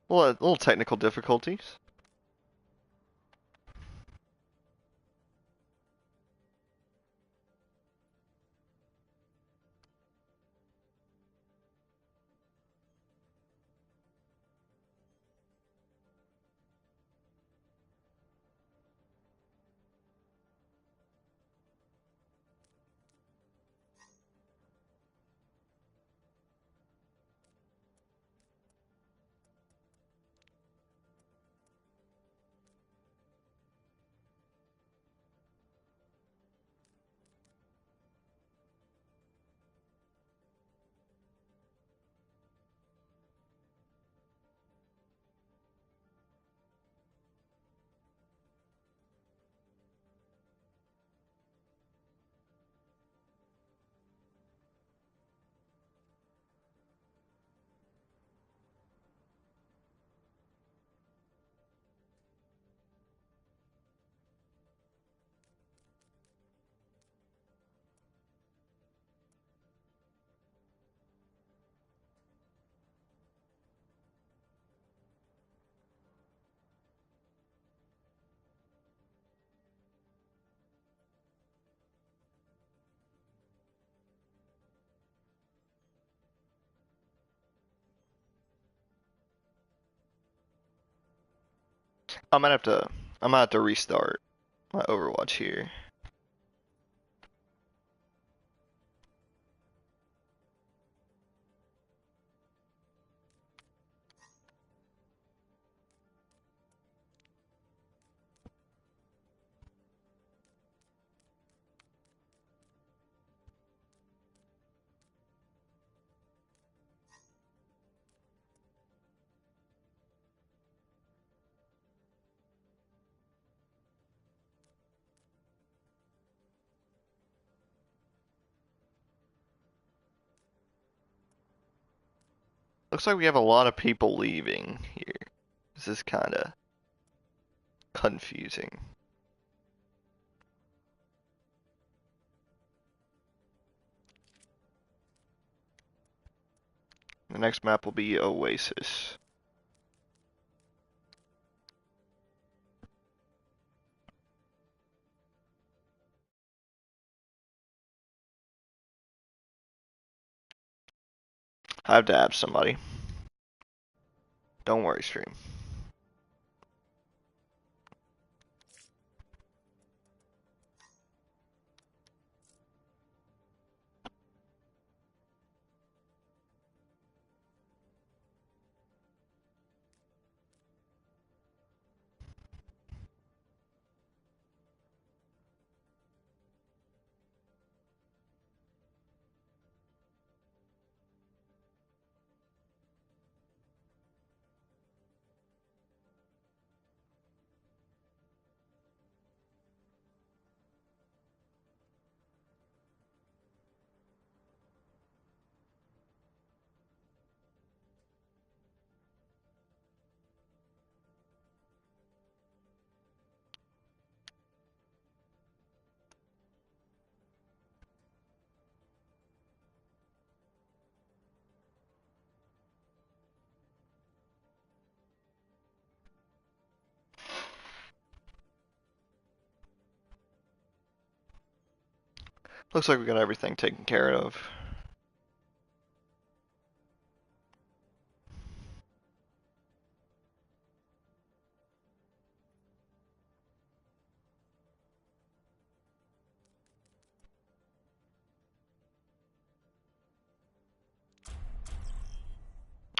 Well, little technical difficulties. I might have to I might have to restart my Overwatch here. Looks like we have a lot of people leaving here. This is kind of confusing. The next map will be Oasis. I have to add somebody. Don't worry, stream. Looks like we got everything taken care of.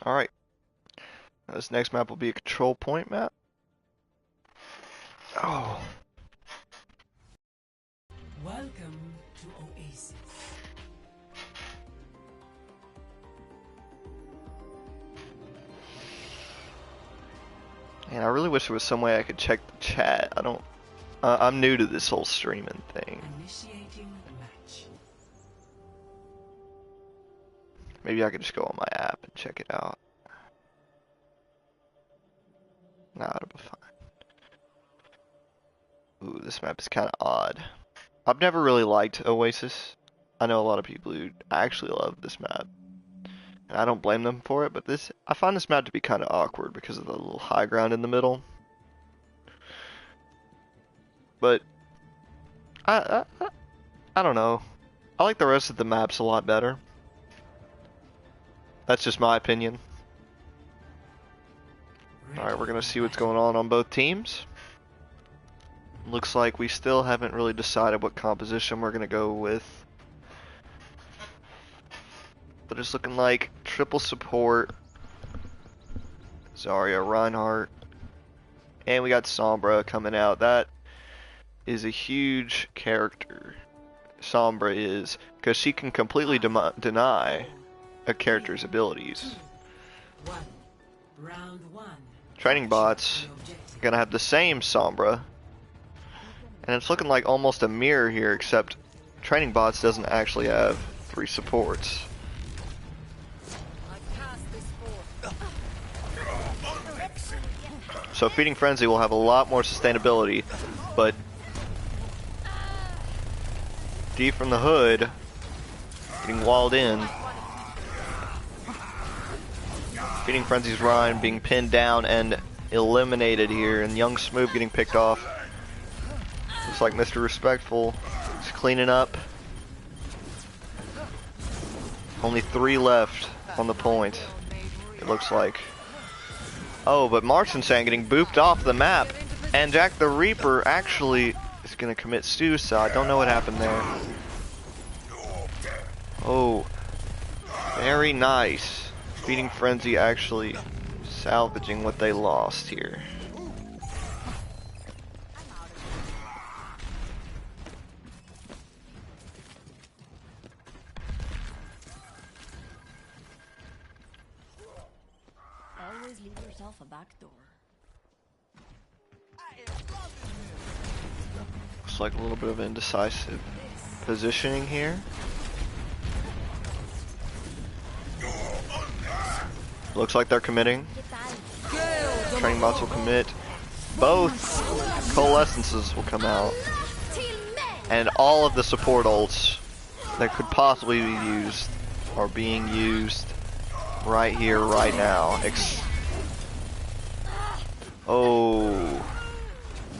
Alright. This next map will be a control point map. Oh. Welcome to Oasis. And I really wish there was some way I could check the chat. I'm new to this whole streaming thing. Initiating match. Maybe I could just go on my app and check it out. Nah, it'll be fine. Ooh, this map is kind of odd. I've never really liked Oasis. I know a lot of people who actually love this map. And I don't blame them for it, but I find this map to be kind of awkward because of the little high ground in the middle. But I don't know. I like the rest of the maps a lot better. That's just my opinion. Alright, we're gonna see what's going on both teams. Looks like we still haven't really decided what composition we're gonna go with. But it's looking like triple support. Zarya, Reinhardt. And we got Sombra coming out. That is a huge character. Sombra is, because she can completely deny a character's abilities. Round one. Training bots gonna have the same Sombra. And it's looking like almost a mirror here, except training bots doesn't actually have 3 supports. So Feeding Frenzy will have a lot more sustainability, but D from the hood getting walled in. Feeding Frenzy's Ryan being pinned down and eliminated here, and Young Smooth getting picked off. Looks like Mr. Respectful is cleaning up. Only 3 left on the point, it looks like. Oh, but Martinsan getting booped off the map, and Jack the Reaper actually is going to commit suicide. Don't know what happened there. Oh, very nice. Feeding Frenzy actually salvaging what they lost here. Always leave yourself a back door. Looks like a little bit of indecisive positioning here. Looks like they're committing. Training bots will commit. Both coalescences will come out. And all of the support ults that could possibly be used are being used right here, right now. Oh,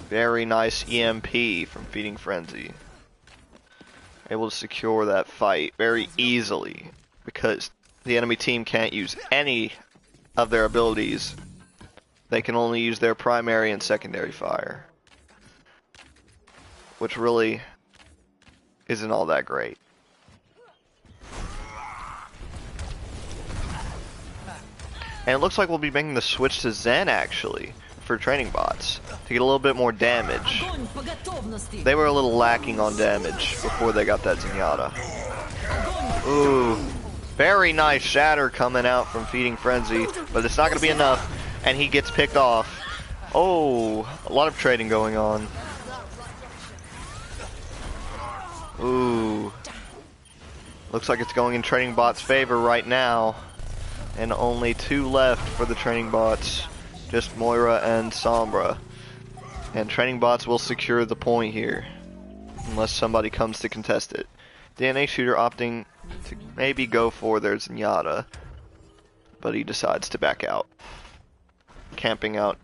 very nice EMP from Feeding Frenzy. Able to secure that fight very easily because the enemy team can't use any of their abilities. They can only use their primary and secondary fire, which really isn't all that great. And it looks like we'll be making the switch to Zen actually for training bots to get a little bit more damage. They were a little lacking on damage before they got that Zenyatta. Ooh, very nice shatter coming out from Feeding Frenzy, but it's not going to be enough, and he gets picked off. Oh, a lot of trading going on. Ooh, looks like it's going in training bots' favor right now. And only 2 left for the training bots. Just Moira and Sombra. And training bots will secure the point here. Unless somebody comes to contest it. DNA Shooter opting to maybe go for their Zenyatta. But he decides to back out. Camping out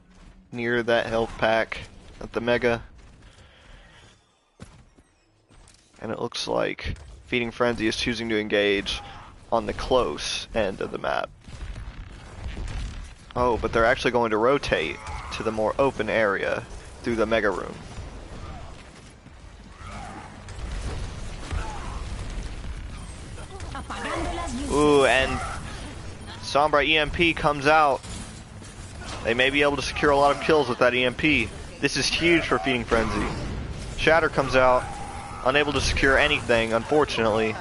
near that health pack at the Mega. And it looks like Feeding Frenzy is choosing to engage on the close end of the map. Oh, but they're actually going to rotate to the more open area through the Mega Room. Ooh, and Sombra EMP comes out. They may be able to secure a lot of kills with that EMP. This is huge for Feeding Frenzy. Shatter comes out, unable to secure anything, unfortunately.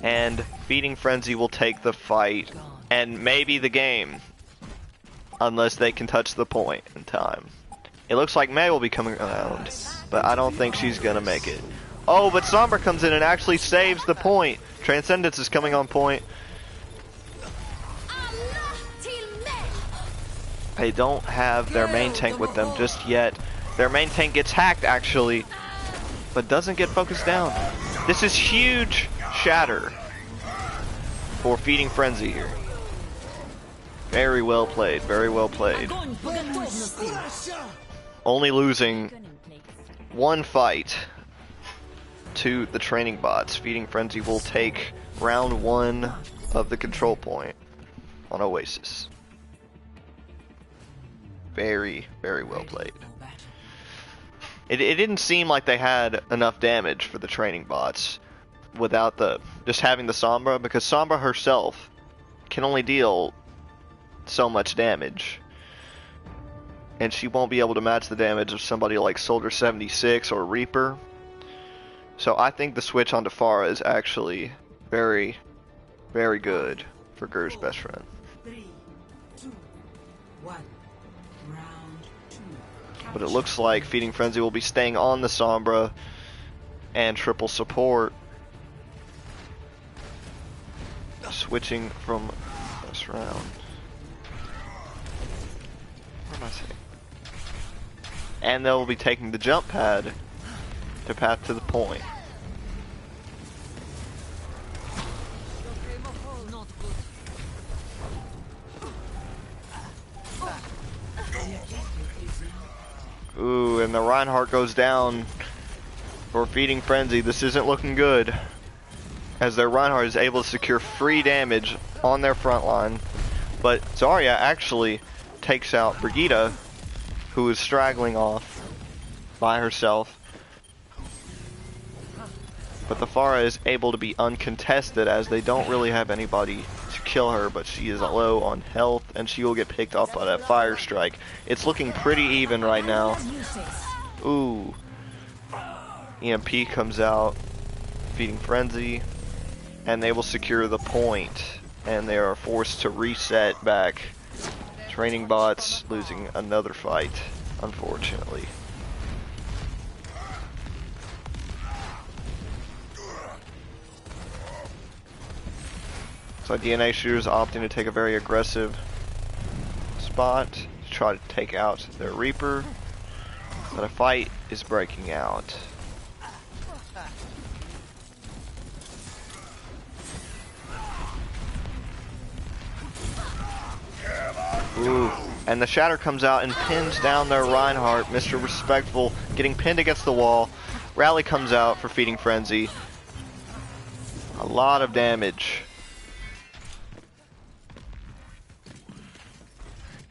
And Feeding Frenzy will take the fight, and maybe the game, unless they can touch the point in time. It looks like Mei will be coming around, but I don't think she's gonna make it. Oh, but Sombra comes in and actually saves the point. Transcendence is coming on point. They don't have their main tank with them just yet. Their main tank gets hacked actually, but doesn't get focused down. This is huge shatter for Feeding Frenzy here. Very well played, very well played. Only losing 1 fight to the training bots. Feeding Frenzy will take round 1 of the control point on Oasis. Very, very well played. It didn't seem like they had enough damage for the training bots without just having the Sombra, because Sombra herself can only deal so much damage, and she won't be able to match the damage of somebody like Soldier 76 or Reaper. So I think the switch onto Pharah is actually very, very good for Ger's best friend. 3, 2, 1. Round 2. But it looks like Feeding Frenzy will be staying on the Sombra and triple support, switching from this round. What am I saying? And they'll be taking the jump pad to path to the point. Ooh, and the Reinhardt goes down for Feeding Frenzy. This isn't looking good, as their Reinhardt is able to secure free damage on their front line. But Zarya actually takes out Brigitte, who is straggling off by herself. But the Pharah is able to be uncontested, as they don't really have anybody to kill her, but she is low on health, and she will get picked off by that fire strike. It's looking pretty even right now. Ooh. EMP comes out, Feeding Frenzy, and they will secure the point, and they are forced to reset back. Training bots losing another fight, unfortunately. So DNA shooters opting to take a very aggressive spot to try to take out their Reaper. But a fight is breaking out. Ooh. And the Shatter comes out and pins down their Reinhardt. Mr. Respectful getting pinned against the wall. Rally comes out for Feeding Frenzy. A lot of damage.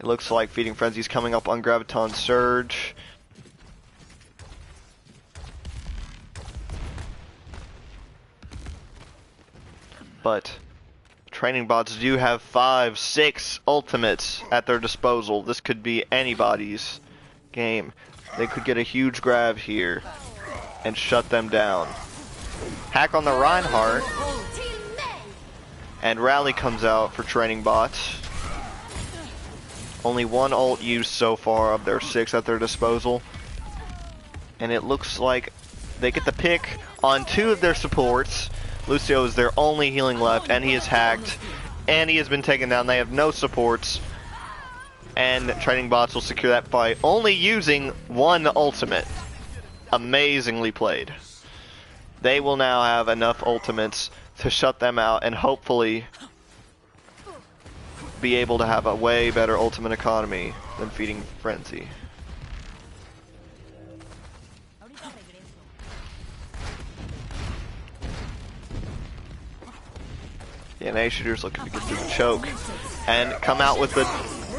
It looks like Feeding Frenzy's coming up on Graviton Surge. But training bots do have 5, 6 ultimates at their disposal. This could be anybody's game. They could get a huge grab here and shut them down. Hack on the Reinhardt. And Rally comes out for training bots. Only 1 ult used so far of their 6 at their disposal. And it looks like they get the pick on 2 of their supports. Lucio is their only healing left, and he is hacked, and he has been taken down. They have no supports, and training bots will secure that fight, only using 1 ultimate. Amazingly played. They will now have enough ultimates to shut them out, and hopefully be able to have a way better ultimate economy than Feeding Frenzy. DNA shooters looking to get through the choke and come out with the...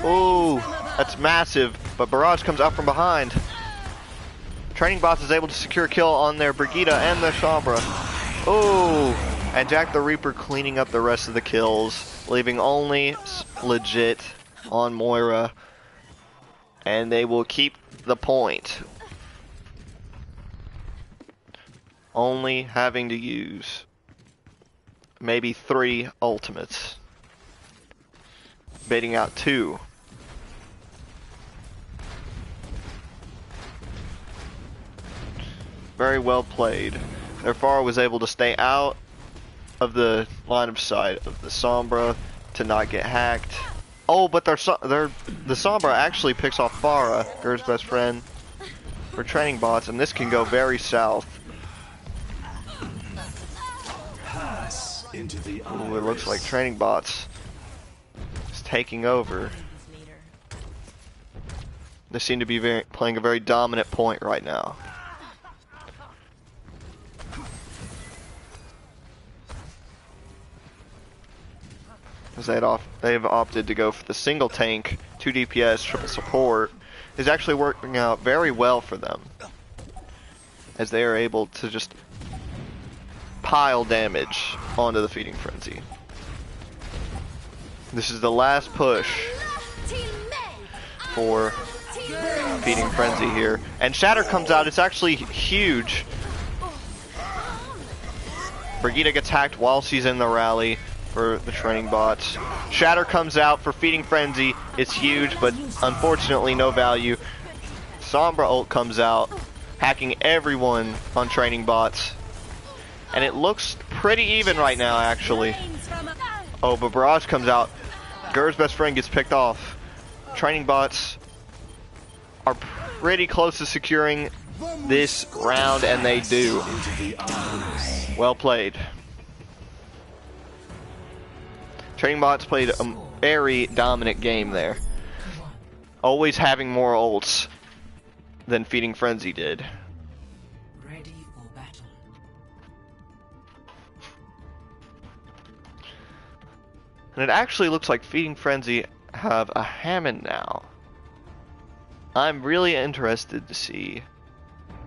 Ooh, that's massive, but Barrage comes out from behind. Training bots is able to secure a kill on their Brigitte and the Sombra. Ooh, and Jack the Reaper cleaning up the rest of the kills, leaving only Legit on Moira, and they will keep the point. Only having to use maybe 3 ultimates. Baiting out 2. Very well played. Their Pharah was able to stay out of the line of sight of the Sombra to not get hacked. Oh, but the Sombra actually picks off Pharah, Ger's best friend, for training bots, and this can go very south. Ooh, it looks like training bots is taking over. They seem to be playing a very dominant point right now. As they've opted to go for the single tank, 2 DPS, triple support, is actually working out very well for them, as they are able to just pile damage onto the Feeding Frenzy. This is the last push for Feeding Frenzy here. And Shatter comes out, it's actually huge. Brigitte gets hacked while she's in the rally for the training bots. Shatter comes out for Feeding Frenzy, it's huge, but unfortunately no value. Sombra ult comes out, hacking everyone on training bots. And it looks pretty even right now, actually. Oh, but Barrage comes out. Ger's best friend gets picked off. Training bots are pretty close to securing this round, and they do. Well played. Training bots played a very dominant game there. Always having more ults than Feeding Frenzy did. Ready for battle. And it actually looks like Feeding Frenzy have a Hammond now. I'm really interested to see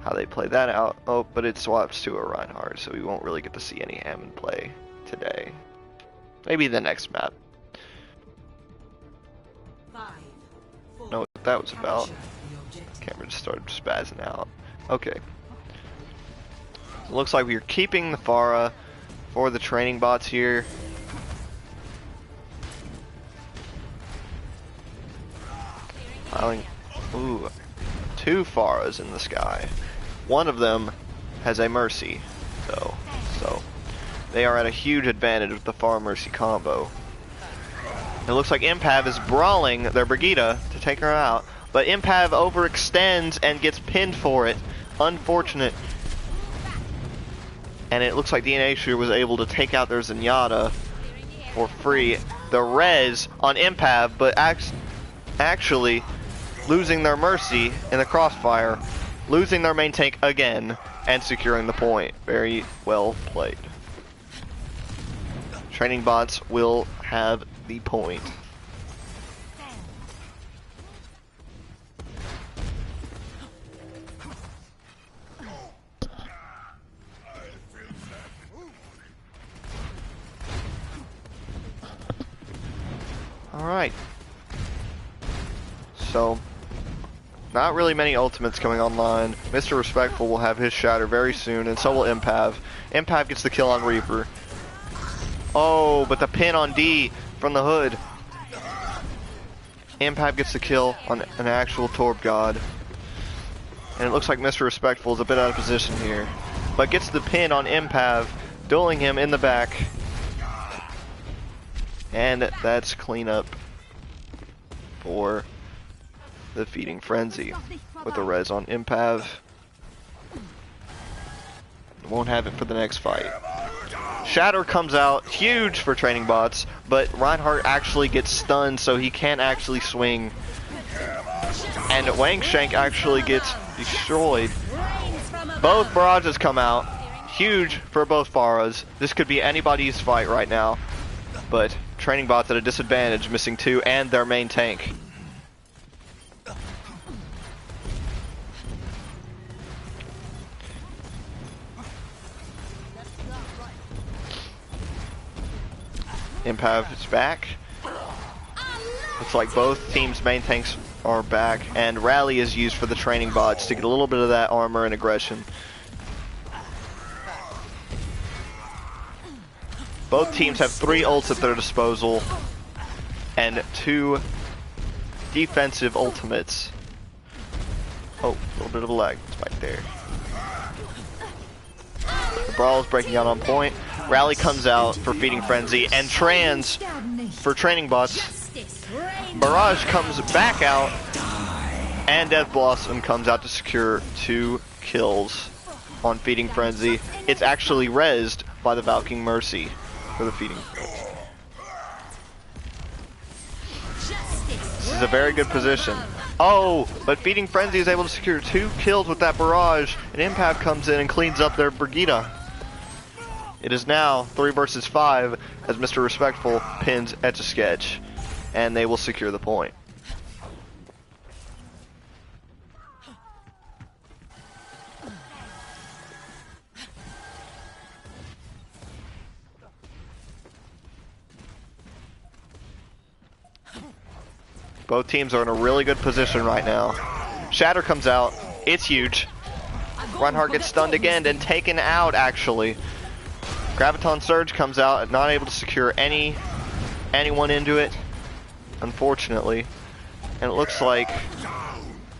how they play that out. Oh, but it swaps to a Reinhardt, so we won't really get to see any Hammond play today. Maybe the next map. 5, 4, Know what that was about. capture the objective. Camera just started spazzing out. Okay. Looks like we're keeping the Pharah for the training bots here. Piling. Ooh. 2 Pharahs in the sky. One of them has a Mercy, though. So they are at a huge advantage with the Farm Mercy combo. It looks like Impav is brawling their Brigitte to take her out, but Impav overextends and gets pinned for it. Unfortunate. And it looks like DNA Shooter was able to take out their Zenyatta for free. The res on Impav, but actually losing their Mercy in the crossfire, losing their main tank again, and securing the point. Very well played. Training bots will have the point. Alright. So, not really many ultimates coming online. Mr. Respectful will have his shatter very soon, and so will Impav. Impav gets the kill on Reaper. Oh, but the pin on D from the hood. Impav gets the kill on an actual Torb God. And it looks like Mr. Respectful is a bit out of position here. But gets the pin on Impav, dueling him in the back. And that's cleanup for the Feeding Frenzy with the res on Impav. Won't have it for the next fight. Shatter comes out, huge for training bots, but Reinhardt actually gets stunned, so he can't actually swing. And Wang Shank actually gets destroyed. Both barrages come out, huge for both Pharahs. This could be anybody's fight right now, but training bots at a disadvantage, missing 2 and their main tank. Impav is back. Looks like both teams' main tanks are back, and Rally is used for the training bots to get a little bit of that armor and aggression. Both teams have 3 ults at their disposal and 2 defensive ultimates. Oh, a little bit of a lag spike there. The brawl is breaking out on point. Rally comes out for Feeding Frenzy, and Trans for training bots. Barrage comes back out, and Death Blossom comes out to secure 2 kills on Feeding Frenzy. It's actually rezzed by the Valkyrie Mercy for the Feeding Frenzy. This is a very good position. Oh, but Feeding Frenzy is able to secure 2 kills with that barrage, and Impact comes in and cleans up their Brigitte. It is now 3 versus 5 as Mr. Respectful pins Etch-a-Sketch, and they will secure the point. Both teams are in a really good position right now. Shatter comes out. It's huge. Reinhardt gets stunned again and taken out, actually. Graviton Surge comes out, not able to secure anyone into it, unfortunately. And it looks like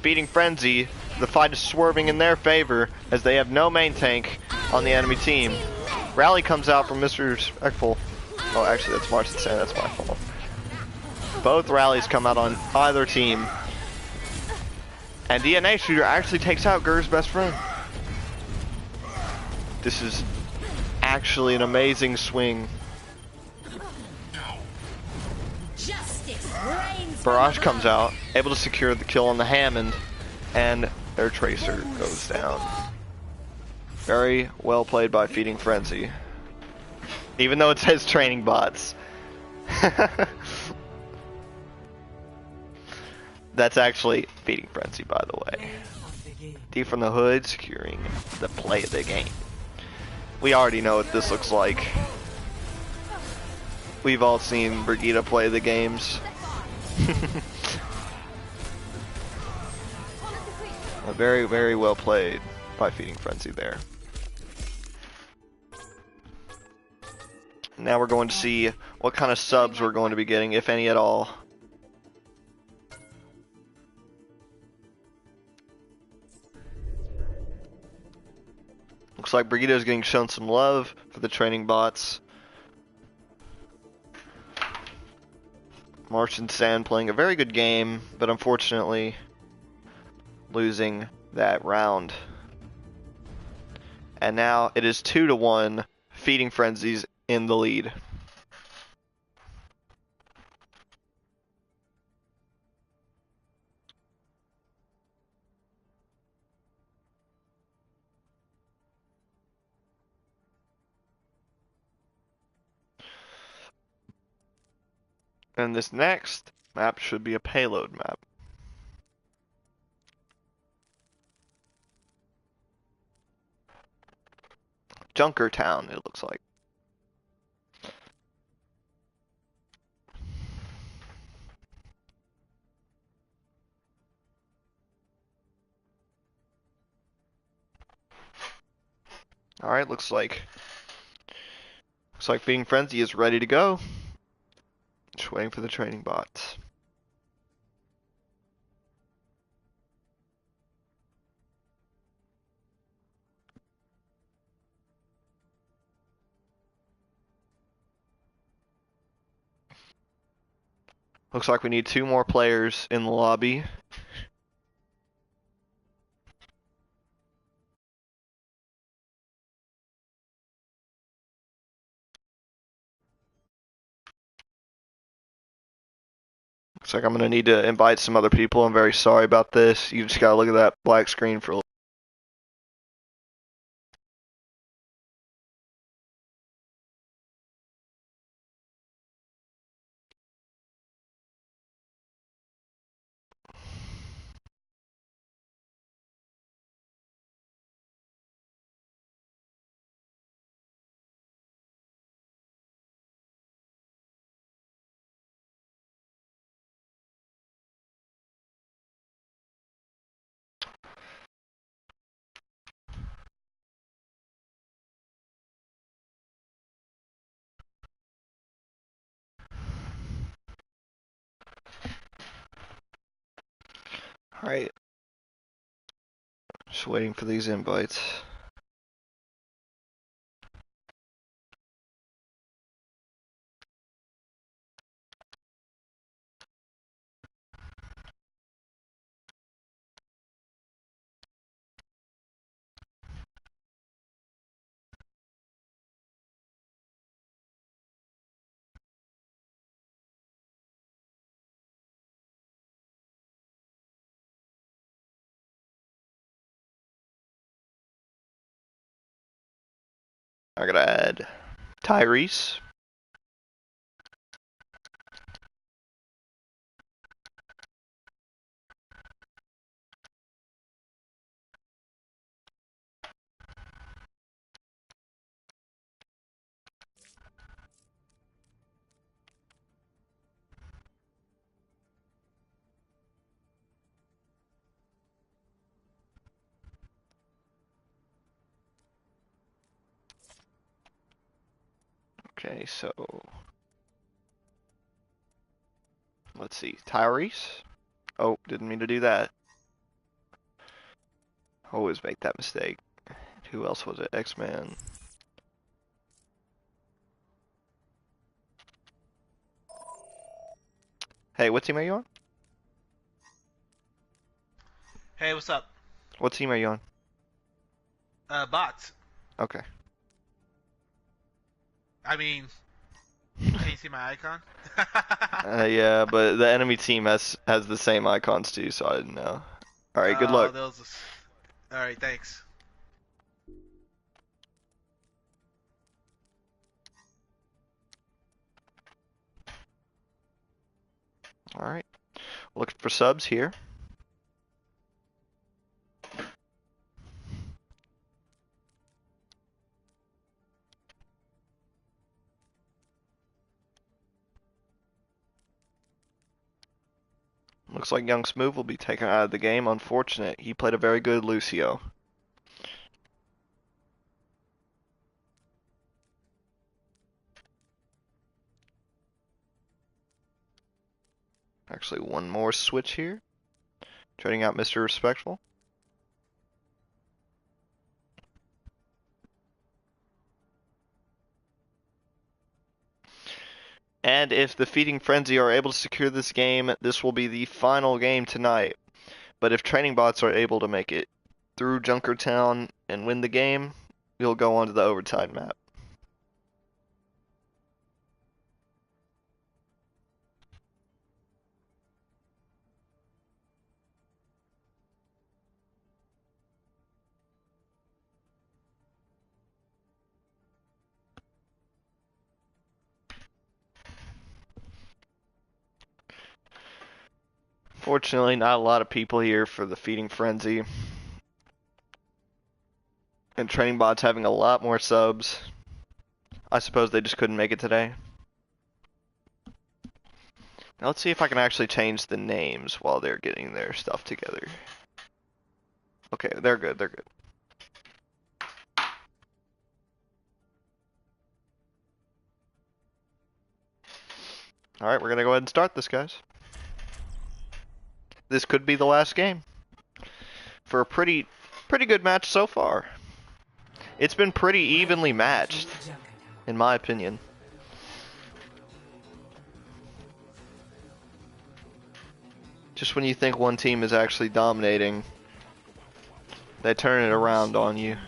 Feeding Frenzy, the fight is swerving in their favor as they have no main tank on the enemy team. Rally comes out from Mr. Respectful. Oh, actually, that's Martin saying that's my fault. Both rallies come out on either team. And DNA Shooter actually takes out Gur's best friend. This is actually an amazing swing. Barrage comes out, able to secure the kill on the Hammond, and their Tracer goes down. Very well played by Feeding Frenzy. Even though it says training bots. That's actually Feeding Frenzy, by the way. D from the hood, securing the play of the game. We already know what this looks like. We've all seen Brigitte play the games. Very, very well played by Feeding Frenzy there. Now we're going to see what kind of subs we're going to be getting, if any at all. Looks like Brigitto's getting shown some love for the training bots. Martian Sand playing a very good game, but unfortunately losing that round. And now it is 2-1, Feeding Frenzies in the lead. And this next map should be a payload map. Junkertown, it looks like. Alright, looks like Feeding Frenzy is ready to go. Just waiting for the training bots. Looks like we need 2 more players in the lobby. Looks like I'm gonna need to invite some other people. I'm very sorry about this. You just gotta look at that black screen for a little. Alright. Just waiting for these invites. I gotta add Tyrese. Okay, so let's see. Tyrese. Oh, didn't mean to do that. Always make that mistake. Who else was it? X-Man. Hey, what team are you on? Hey, what's up? What team are you on? Bots. Okay. I mean, can you see my icon? Yeah, but the enemy team has the same icons too, so I didn't know. Alright, good luck. Alright, thanks. Alright. Looking for subs here. Looks like Young Smooth will be taken out of the game. Unfortunate. He played a very good Lucio. Actually, one more switch here. Trading out Mr. Respectful. And if the Feeding Frenzy are able to secure this game, this will be the final game tonight. But if Training Bots are able to make it through Junkertown and win the game, we'll go on to the overtime map. Fortunately, not a lot of people here for the Feeding Frenzy. And Training Bot's having a lot more subs. I suppose they just couldn't make it today. Now let's see if I can actually change the names while they're getting their stuff together. Okay, they're good, they're good. Alright, we're gonna go ahead and start this, guys. This could be the last game. For a pretty good match so far. It's been pretty evenly matched, in my opinion. Just when you think one team is actually dominating, they turn it around on you.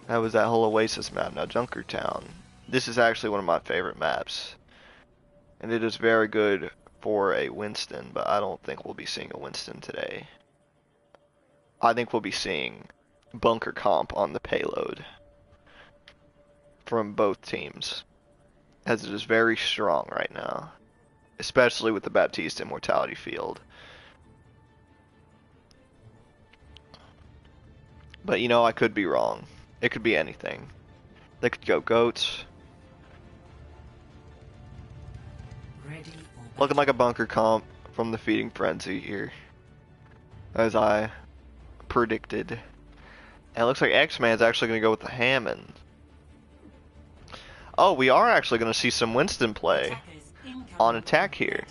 That was that whole Oasis map. Now Junkertown. This is actually one of my favorite maps. And it is very good for a Winston, but I don't think we'll be seeing a Winston today. I think we'll be seeing bunker comp on the payload from both teams, as it is very strong right now, especially with the Baptiste Immortality field. But you know, I could be wrong. It could be anything. They could go goats. Looking like a bunker comp from the Feeding Frenzy here, as I predicted. And it looks like X-Man's actually going to go with the Hammond. Oh, we are actually going to see some Winston play on attack here.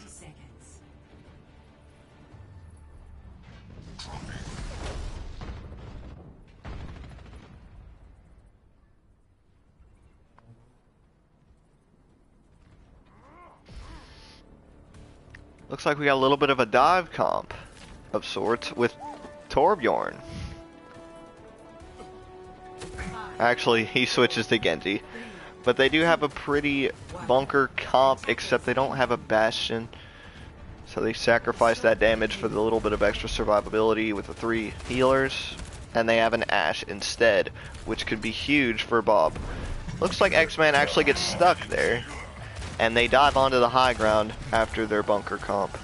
Looks like we got a little bit of a dive comp of sorts with Torbjorn. Actually, he switches to Genji. But they do have a pretty bunker comp, except they don't have a Bastion. So they sacrifice that damage for the little bit of extra survivability with the 3 healers. And they have an Ashe instead, which could be huge for Bob. Looks like X-Man actually gets stuck there. And they dive onto the high ground after their bunker comp.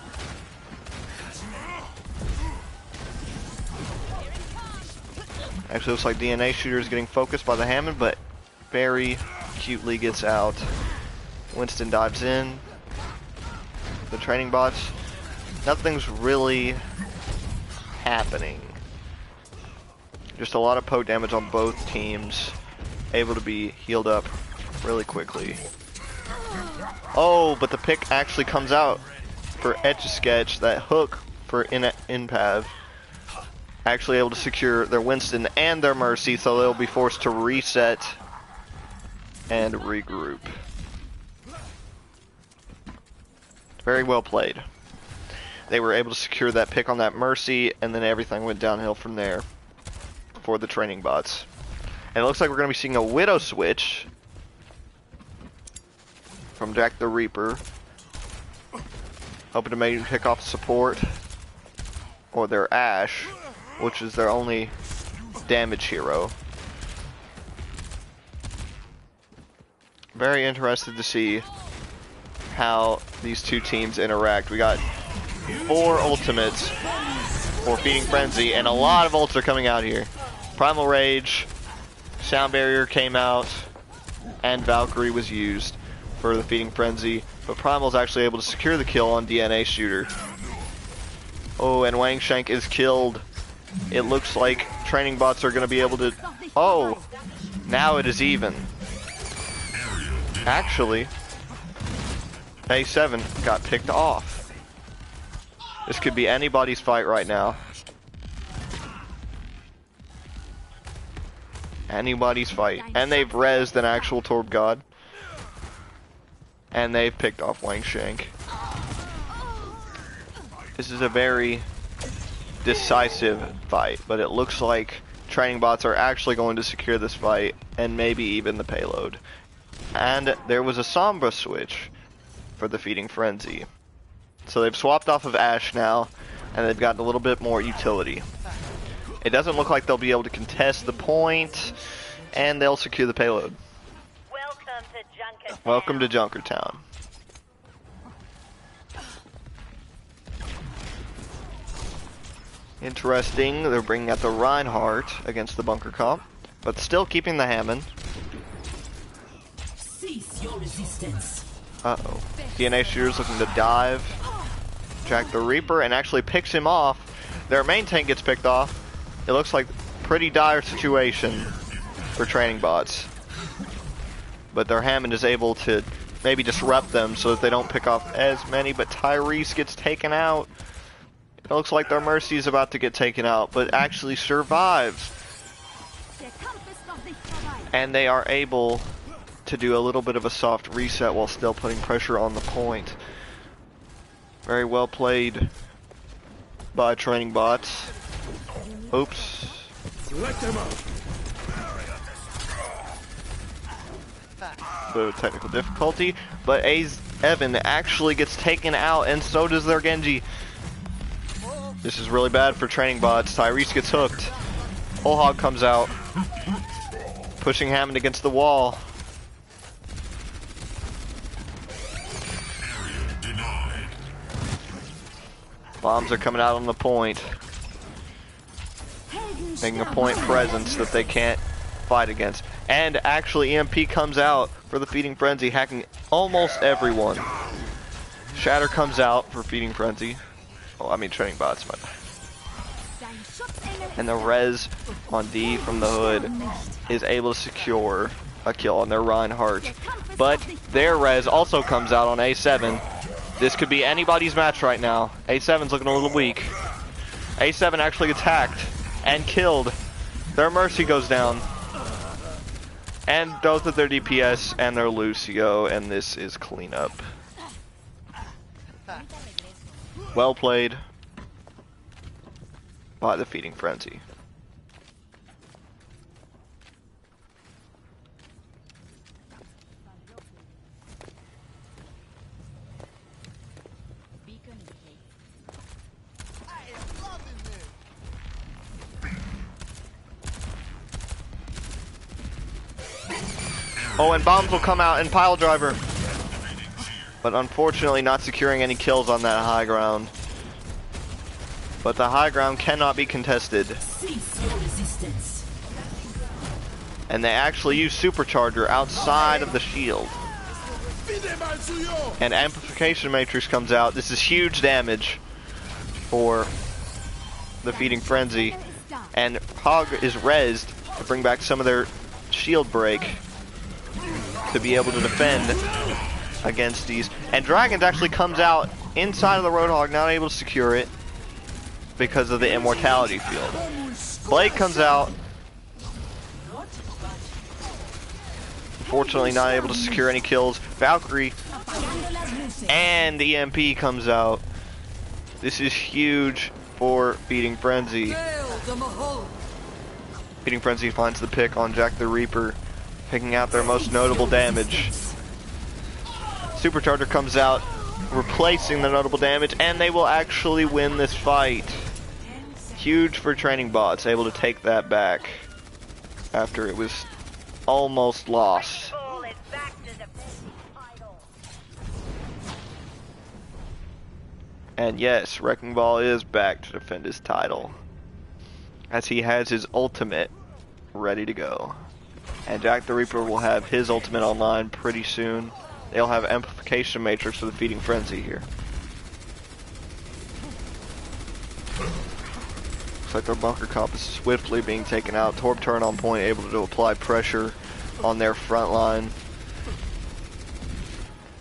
Actually looks like DNA Shooter is getting focused by the Hammond, but very cutely gets out. Winston dives in. The Training Bots. Nothing's really happening. Just a lot of poke damage on both teams. Able to be healed up really quickly. Oh, but the pick actually comes out for Etch-a-Sketch. That hook for Inpav. Actually able to secure their Winston and their Mercy, so they'll be forced to reset and regroup. Very well played. They were able to secure that pick on that Mercy, and then everything went downhill from there for the Training Bots. And it looks like we're going to be seeing a Widow switch from Jack the Reaper. Hoping to maybe pick off support or their Ashe, which is their only damage hero. Very interested to see how these two teams interact. We got 4 ultimates for Feeding Frenzy, and a lot of ults are coming out here. Primal Rage, Sound Barrier came out, and Valkyrie was used for the Feeding Frenzy, but Primal's actually able to secure the kill on DNA Shooter. Oh, and Wang Shank is killed. It looks like Training Bots are going to be able to... Oh, now it is even. Actually, A7 got picked off. This could be anybody's fight right now. Anybody's fight. And they've rezzed an actual Torb God. And they've picked off Wang Shank. This is a very decisive fight, but it looks like training bots are actually going to secure this fight, and maybe even the payload. And there was a Sombra switch for the Feeding Frenzy. So they've swapped off of Ashe now, and they've gotten a little bit more utility. It doesn't look like they'll be able to contest the point, and they'll secure the payload. Welcome to Junkertown. Interesting, they're bringing out the Reinhardt against the bunker comp, but still keeping the Hammond. Cease your resistance. Uh-oh. DNA Shooter's looking to dive. Jack the Reaper, and actually picks him off. Their main tank gets picked off. It looks like a pretty dire situation for training bots. But their Hammond is able to maybe disrupt them so that they don't pick off as many, but Tyrese gets taken out. It looks like their Mercy is about to get taken out, but actually survives. And they are able to do a little bit of a soft reset while still putting pressure on the point. Very well played by training bots. Oops. Bit of technical difficulty, but Evan actually gets taken out, and so does their Genji. This is really bad for training bots. Tyrese gets hooked. Whole Hog comes out, pushing Hammond against the wall. Bombs are coming out on the point, making a point presence that they can't fight against. And actually EMP comes out for the Feeding Frenzy, hacking almost everyone. Shatter comes out for Feeding Frenzy. Oh, I mean training bots, but. And the res on D from the hood is able to secure a kill on their Reinhardt. But their res also comes out on A7. This could be anybody's match right now. A7's looking a little weak. A7 actually gets hacked and killed. Their Mercy goes down. And both of their DPS and their Lucio, and this is cleanup. Well played by the Feeding Frenzy. Oh, and bombs will come out and pile driver. But unfortunately not securing any kills on that high ground. But the high ground cannot be contested. And they actually use Supercharger outside of the shield. And Amplification Matrix comes out. This is huge damage for the Feeding Frenzy. And Hog is rezzed to bring back some of their shield break to be able to defend against these. And Dragons actually comes out inside of the Roadhog, not able to secure it because of the Immortality field. Blade comes out, fortunately not able to secure any kills. Valkyrie and the EMP comes out. This is huge for Feeding Frenzy. Feeding Frenzy finds the pick on Jack the Reaper, picking out their most notable damage. Supercharger comes out, replacing the notable damage, and they will actually win this fight. Huge for training bots, able to take that back after it was almost lost. And yes, Wrecking Ball is back to defend his title, as he has his ultimate ready to go. And Jack the Reaper will have his ultimate online pretty soon. They'll have Amplification Matrix for the Feeding Frenzy here. Looks like their bunker comp is swiftly being taken out. Torp turn on point, able to apply pressure on their front line.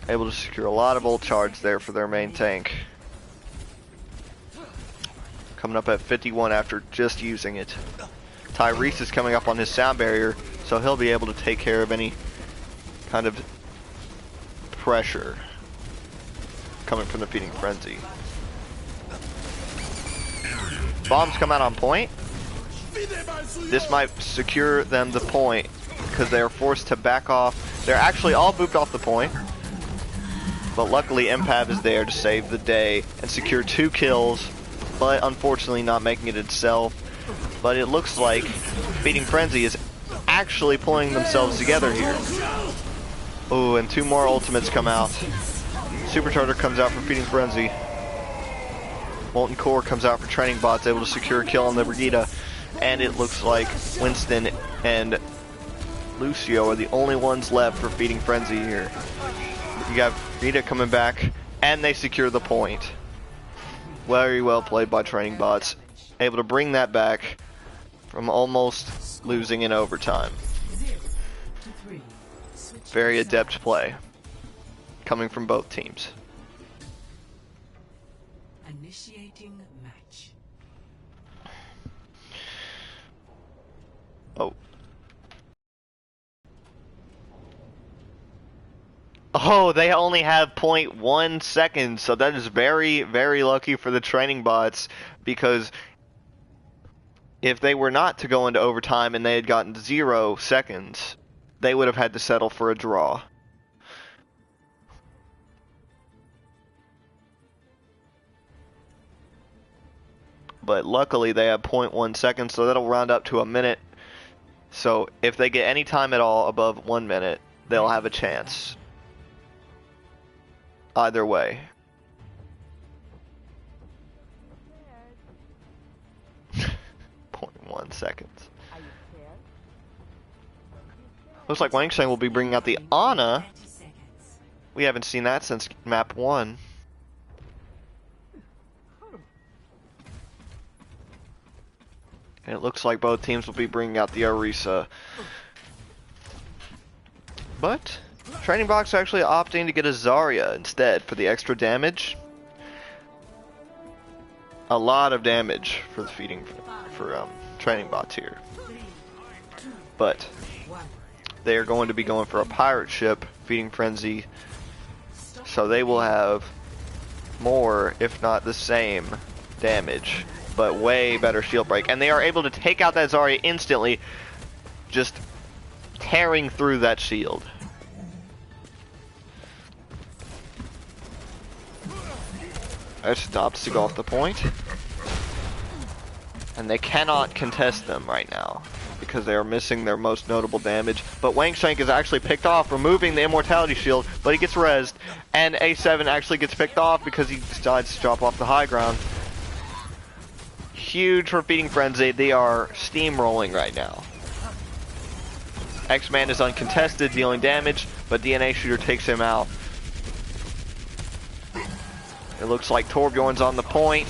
Able to secure a lot of ult charge there for their main tank. Coming up at 51 after just using it. Tyrese is coming up on his sound barrier, so he'll be able to take care of any kind of pressure coming from the Feeding Frenzy. Bombs come out on point. This might secure them the point because they are forced to back off. They're actually all booped off the point. But luckily Empav is there to save the day and secure 2 kills, but unfortunately not making it itself. But it looks like Feeding Frenzy is actually pulling themselves together here. Oh, and 2 more ultimates come out. Supercharger comes out for Feeding Frenzy. Molten Core comes out for Training Bots, able to secure a kill on the Brigitte. And it looks like Winston and Lucio are the only ones left for Feeding Frenzy here. You got Brigitte coming back, and they secure the point. Very well played by Training Bots. Able to bring that back from almost losing in overtime. Very adept play coming from both teams. Initiating match. Oh. Oh, they only have 0.1 seconds, so that is very, very lucky for the Training Bots, because if they were not to go into overtime and they had gotten 0 seconds, they would have had to settle for a draw. But luckily they have 0.1 seconds, so that'll round up to a minute. So if they get any time at all above 1 minute, they'll have a chance. Either way. 0.1 seconds. Looks like Wang Sheng will be bringing out the Ana. We haven't seen that since map 1. And it looks like both teams will be bringing out the Orisa. But Training Box actually opting to get a Zarya instead for the extra damage. A lot of damage for the feeding for Training Bots here. But they are going to be going for a pirate ship, Feeding Frenzy, so they will have more, if not the same, damage, but way better shield break. And they are able to take out that Zarya instantly, just tearing through that shield. That stops to go off the point. And they cannot contest them right now, because they are missing their most notable damage. But Wang Shank is actually picked off, removing the Immortality Shield, but he gets rezzed. And A7 actually gets picked off because he decides to drop off the high ground. Huge for Feeding Frenzy. They are steamrolling right now. X-Man is uncontested, dealing damage, but DNA Shooter takes him out. It looks like Torbjorn's on the point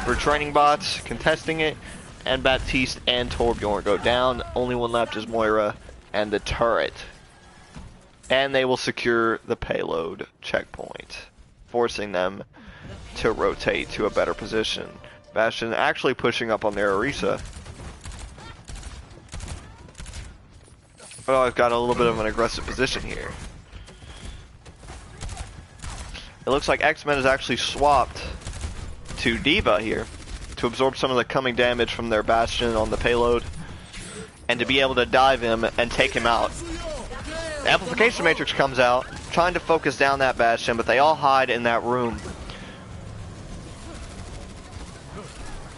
for Training Bots, contesting it. And Baptiste and Torbjorn go down. Only one left is Moira and the turret. And they will secure the payload checkpoint, forcing them to rotate to a better position. Bastion actually pushing up on their Orisa. But I've got a little bit of an aggressive position here. It looks like X-Men is actually swapped to D.Va here to absorb some of the coming damage from their Bastion on the payload, and to be able to dive him and take him out. The Amplification Matrix comes out, trying to focus down that Bastion, but they all hide in that room.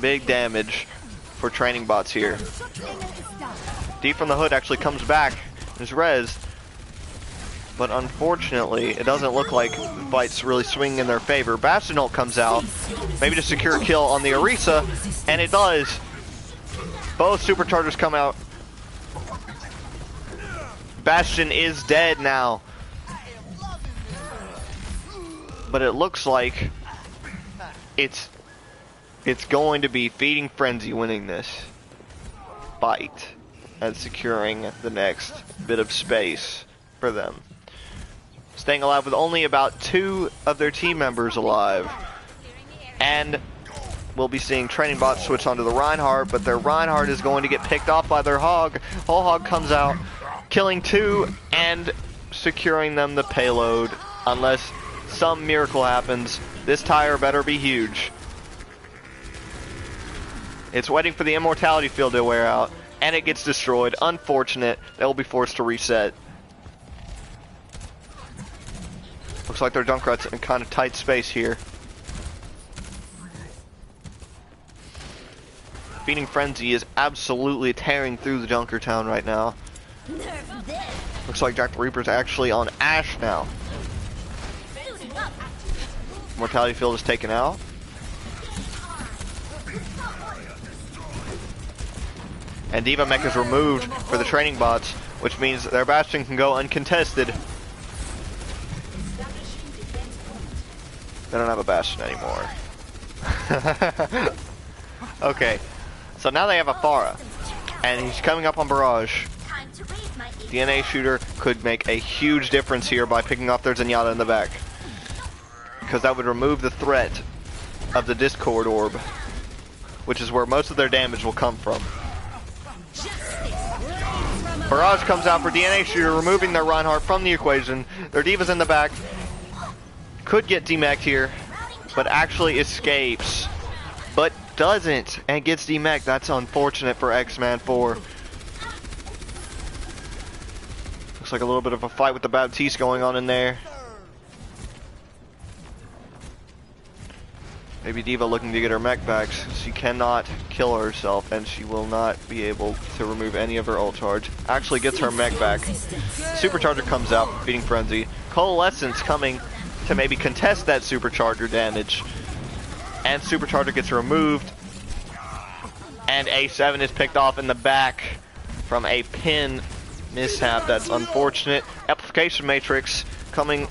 Big damage for Training Bots here. D from the Hood actually comes back, is rezzed, but unfortunately it doesn't look like the fight's really swinging in their favor. Bastion ult comes out, maybe to secure a kill on the Orisa, and it does. Both superchargers come out. Bastion is dead now. But it looks like it's going to be Feeding Frenzy winning this fight and securing the next bit of space for them. Staying alive with only about 2 of their team members alive. And we'll be seeing Training Bots switch onto the Reinhardt, but their Reinhardt is going to get picked off by their Hog. Whole Hog comes out, killing 2 and securing them the payload unless some miracle happens. This tire better be huge. It's waiting for the immortality field to wear out, and it gets destroyed. Unfortunate. They'll be forced to reset. Looks like their Junkrat's in kind of tight space here. Feeding Frenzy is absolutely tearing through the Junker Town right now. Looks like Jack the Reaper's actually on Ash now. Mortality field is taken out. And D.Va Mech is removed for the training bots, which means their Bastion can go uncontested. They don't have a Bastion anymore. Okay, so now they have a Pharah, and he's coming up on Barrage. DNA Shooter could make a huge difference here by picking off their Zenyatta in the back, because that would remove the threat of the Discord Orb, which is where most of their damage will come from. Barrage comes out for DNA Shooter, removing their Reinhardt from the equation. Their D.Va's in the back. Could get demeched here, but actually escapes. But doesn't, and gets demeched. That's unfortunate for X-Man 4. Looks like a little bit of a fight with the Baptiste going on in there. Maybe D.Va looking to get her mech back. She cannot kill herself, and she will not be able to remove any of her ult charge. Actually gets her mech back. Supercharger comes out, feeding Frenzy. Coalescence coming to maybe contest that Supercharger damage. And Supercharger gets removed. And A7 is picked off in the back from a pin mishap. That's unfortunate. Amplification Matrix coming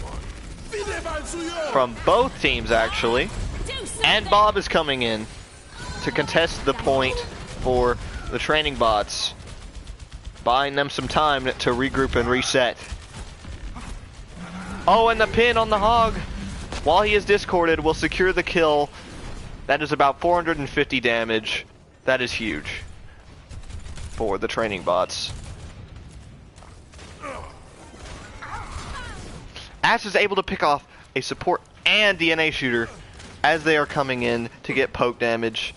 from both teams, actually. And Bob is coming in to contest the point for the training bots, buying them some time to regroup and reset. Oh, and the pin on the Hog, while he is discorded, will secure the kill. That is about 450 damage. That is huge for the training bots. Ash is able to pick off a support and DNA Shooter as they are coming in to get poke damage.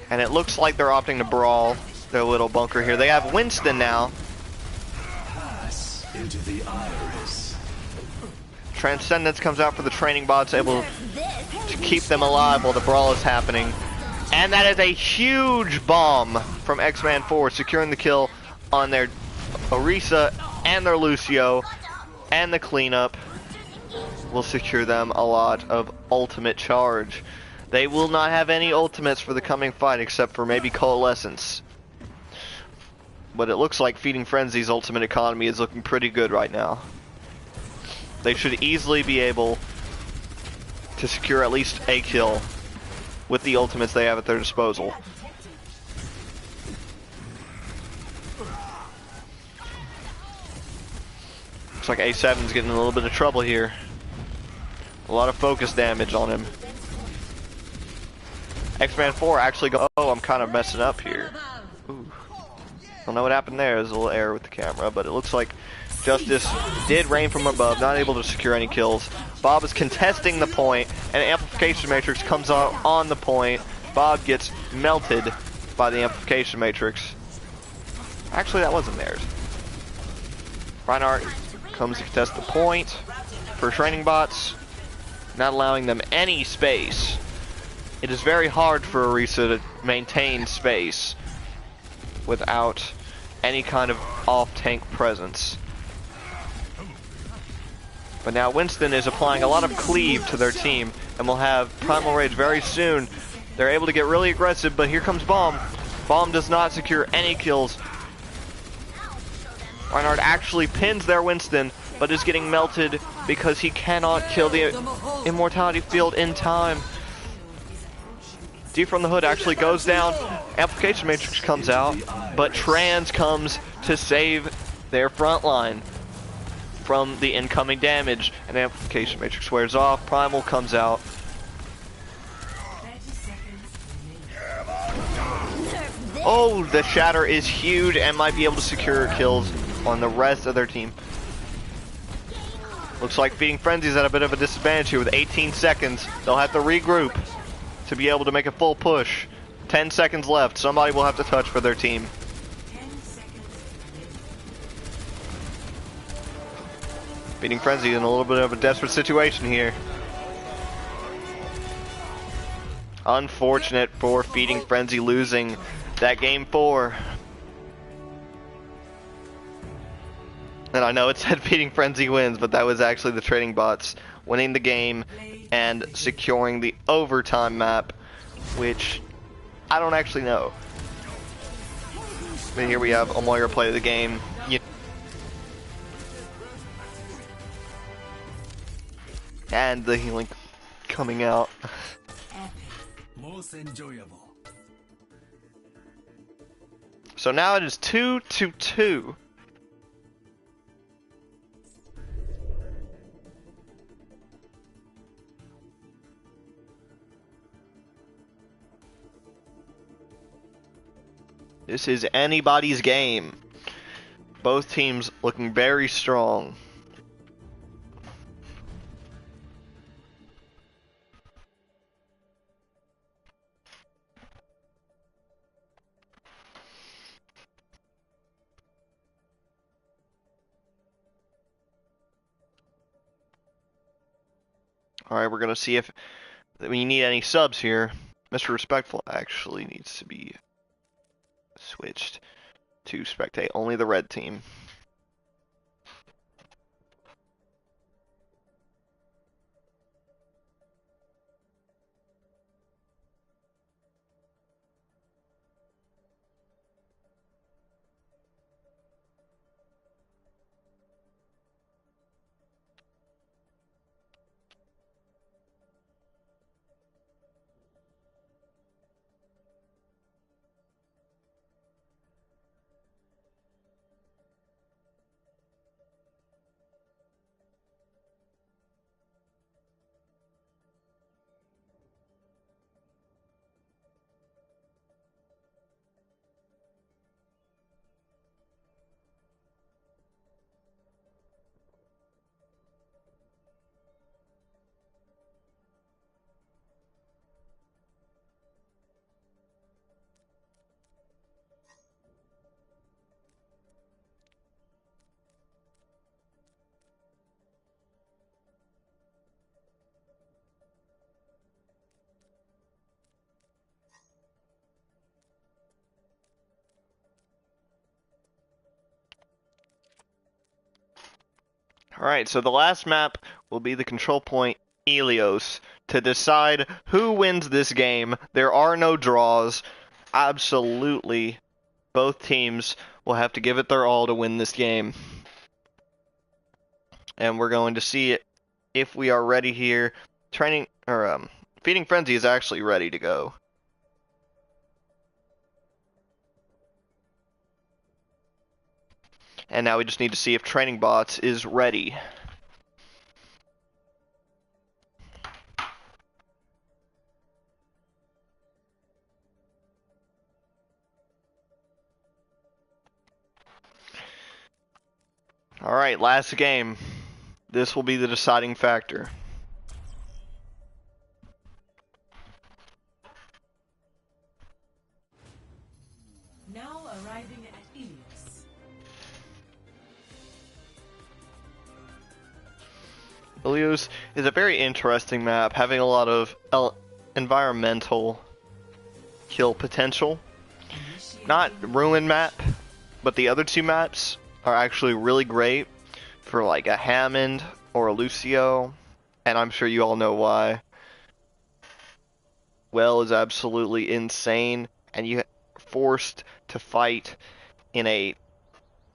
And it looks like they're opting to brawl their little bunker here. They have Winston now. Into the iris. Transcendence comes out for the training bots, able to keep them alive while the brawl is happening. And that is a huge bomb from X-Man 4, securing the kill on their Orisa and their Lucio. And the cleanup will secure them a lot of ultimate charge. They will not have any ultimates for the coming fight except for maybe Coalescence. But it looks like Feeding Frenzy's ultimate economy is looking pretty good right now. They should easily be able to secure at least a kill with the ultimates they have at their disposal. Looks like A7's getting in a little bit of trouble here. A lot of focus damage on him. X-Man 4 actually go. Oh, I'm kind of messing up here. Ooh. Don't know what happened there. There's a little error with the camera, but it looks like Justice did rain from above, not able to secure any kills. Bob is contesting the point, and Amplification Matrix comes out on the point. Bob gets melted by the Amplification Matrix. Actually, that wasn't theirs. Reinhardt comes to contest the point for training bots, not allowing them any space. It is very hard for Orisa to maintain space without any kind of off-tank presence. But now Winston is applying a lot of cleave to their team, and will have Primal Rage very soon. They're able to get really aggressive, but here comes Bomb. Bomb does not secure any kills. Reinhardt actually pins their Winston, but is getting melted because he cannot kill the Immortality Field in time. D from the Hood actually goes down. Amplification Matrix comes out, but Trans comes to save their front line from the incoming damage. And Amplification Matrix wears off. Primal comes out. Oh, the Shatter is huge and might be able to secure kills on the rest of their team. Looks like Feeding Frenzy's at a bit of a disadvantage here with 18 seconds. They'll have to regroup to be able to make a full push. 10 seconds left. Somebody will have to touch for their team. 10 seconds. Feeding Frenzy in a little bit of a desperate situation here. Unfortunate for Feeding Frenzy losing that game 4. And I know it said Feeding Frenzy wins, but that was actually the trading bots winning the game and securing the overtime map, which I don't actually know. But here we have Omoira play the game. And the healing coming out. Most enjoyable. So now it is 2-2. This is anybody's game. Both teams looking very strong. Alright, we're gonna see if we need any subs here. Mr. Respectful actually needs to be switched to spectate only the red team. Alright, so the last map will be the control point Helios to decide who wins this game. There are no draws. Absolutely, both teams will have to give it their all to win this game. And we're going to see if we are ready here. Feeding Frenzy is actually ready to go. And now we just need to see if Training Bots is ready. Alright, last game. This will be the deciding factor. Now arriving at Helios. Helios is a very interesting map, having a lot of environmental kill potential. Not Ruin map, but the other two maps are actually really great for like a Hammond or a Lucio, and I'm sure you all know why. Well is absolutely insane, and you're forced to fight in a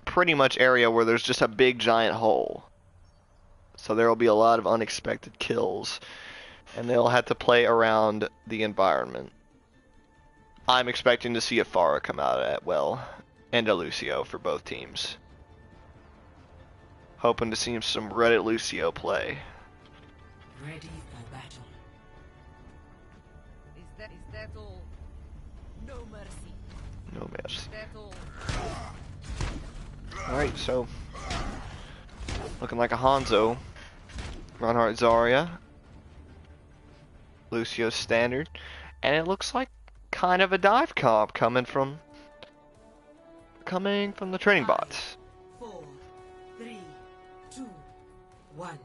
pretty much area where there's just a big giant hole. So there will be a lot of unexpected kills, and they'll have to play around the environment. I'm expecting to see a Pharah come out at well, and a Lucio for both teams. Hoping to see some Reddit Lucio play. Ready for battle. Is that all? No mercy. No mercy. Alright, so looking like a Hanzo. Reinhardt Zarya. Lucio standard. And it looks like kind of a dive comp coming from the training bots. 4, 3, 2, 1.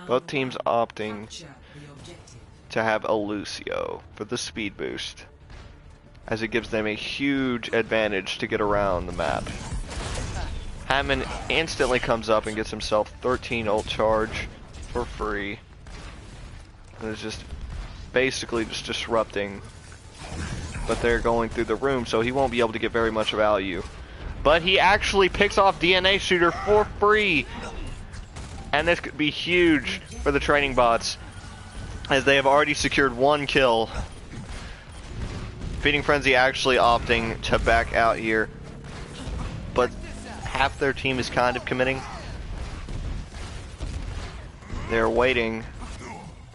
Both teams opting Capture the objective. to have a Lucio for the speed boost, as it gives them a huge advantage to get around the map. Hammond instantly comes up and gets himself 13 ult charge for free. And is just basically just disrupting. But they're going through the room, so he won't be able to get very much value. But he actually picks off DNA Shooter for free. And this could be huge for the training bots, as they have already secured 1 kill. Feeding Frenzy actually opting to back out here, but half their team is kind of committing. They're waiting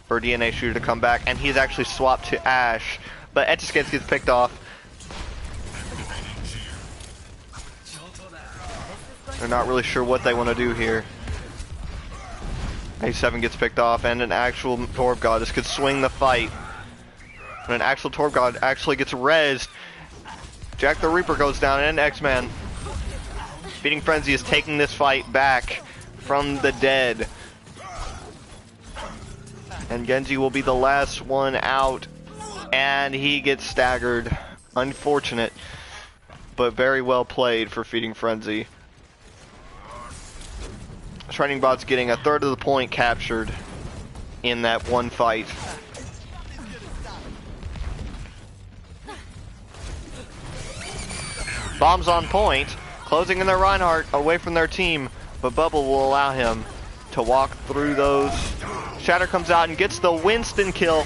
for DNA Shooter to come back, and he's actually swapped to Ashe, but Etchescans gets picked off. They're not really sure what they want to do here. A7 gets picked off, and an actual Torb Goddess could swing the fight. And an actual Torb God actually gets rezzed. Jack the Reaper goes down, and X-Man. Feeding Frenzy is taking this fight back from the dead. And Genji will be the last one out, and he gets staggered. Unfortunate, but very well played for Feeding Frenzy. Training bots getting a third of the point captured in that one fight. Bombs on point, closing in their Reinhardt away from their team, but Bubble will allow him to walk through those. Shatter comes out and gets the Winston kill.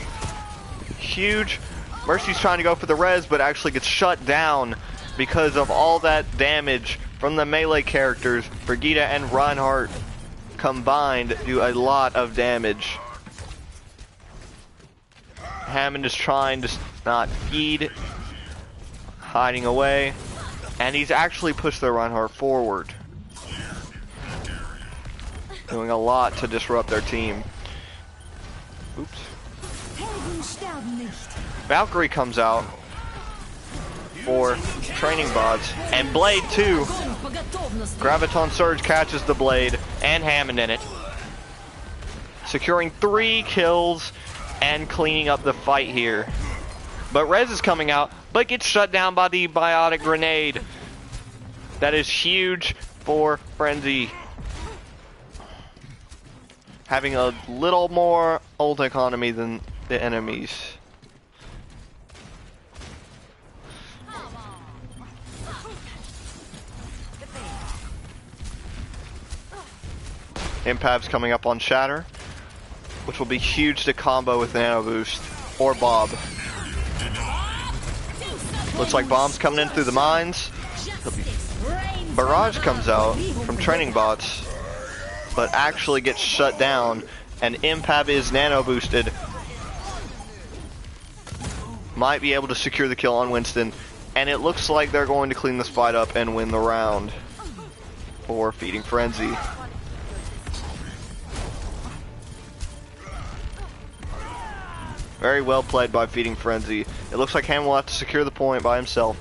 Huge. Mercy's trying to go for the res, but actually gets shut down because of all that damage from the melee characters. Brigitte and Reinhardt combined do a lot of damage. Hammond is trying to not feed, hiding away, and he's actually pushed their Reinhardt forward, doing a lot to disrupt their team. Oops. Valkyrie comes out for training bots, and Blade too. Graviton Surge catches the Blade and Hammond in it, securing 3 kills and cleaning up the fight here. But Rez is coming out, but gets shut down by the Biotic Grenade. That is huge for Frenzy, having a little more ult economy than the enemies. Impav's coming up on Shatter, which will be huge to combo with Nano Boost or Bob. Looks like Bomb's coming in through the mines. Barrage comes out from training bots, but actually gets shut down, and Impav is Nano Boosted. Might be able to secure the kill on Winston, and it looks like they're going to clean this fight up and win the round for Feeding Frenzy. Very well played by Feeding Frenzy. It looks like Ham will have to secure the point by himself,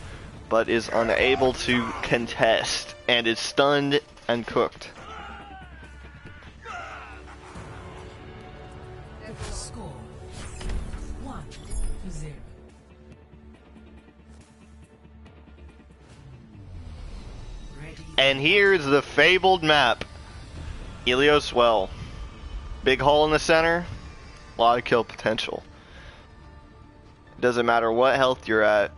but is unable to contest and is stunned and cooked. Score 1-0. Ready. And here's the fabled map. Helios Well. Big hole in the center. A lot of kill potential. Doesn't matter what health you're at,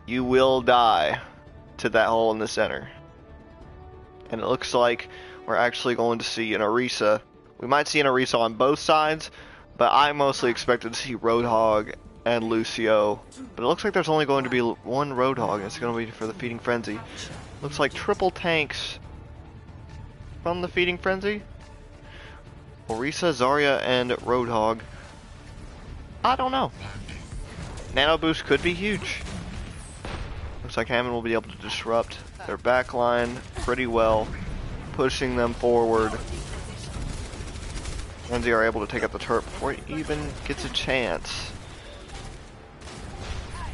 you will die to that hole in the center. And it looks like we're actually going to see an Orisa. We might see an Orisa on both sides, but I mostly expected to see Roadhog and Lucio. But it looks like there's only going to be one Roadhog, and it's going to be for the Feeding Frenzy. Looks like triple tanks from the Feeding Frenzy. Orisa, Zarya, and Roadhog. I don't know. Nano boost could be huge. Looks like Hammond will be able to disrupt their backline pretty well, pushing them forward. Frenzy are able to take out the turret before he even gets a chance.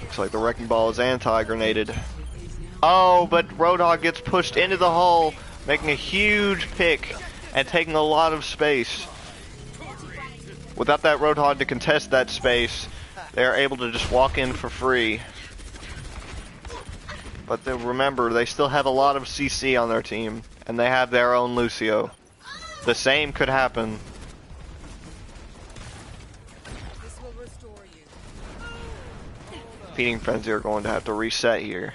Looks like the Wrecking Ball is anti-grenaded. Oh, but Roadhog gets pushed into the hull, making a huge pick and taking a lot of space. Without that Roadhog to contest that space, they are able to just walk in for free. But remember, they still have a lot of CC on their team, and they have their own Lucio. The same could happen. Feeding Frenzy are going to have to reset here.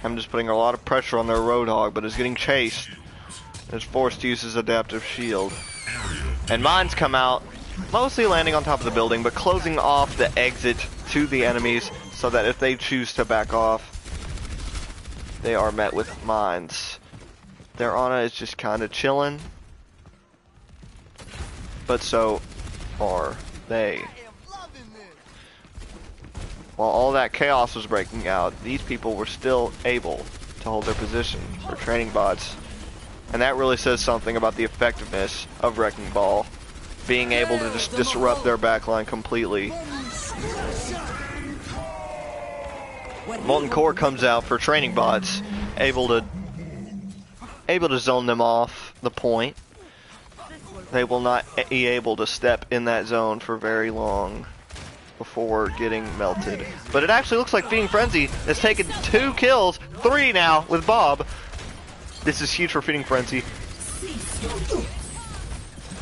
I'm just putting a lot of pressure on their Roadhog, but is getting chased. Is forced to use his adaptive shield. And mines come out, mostly landing on top of the building, but closing off the exit to the enemies so that if they choose to back off, they are met with mines. Their Ana is just kind of chilling, but so are they. While all that chaos was breaking out, these people were still able to hold their position for training bots. And that really says something about the effectiveness of Wrecking Ball, being able to just disrupt their backline completely. Molten Core comes out for training bots, able to zone them off the point. They will not be able to step in that zone for very long before getting melted. But it actually looks like Feeding Frenzy has taken 2 kills, 3 now with Bob. This is huge for Feeding Frenzy.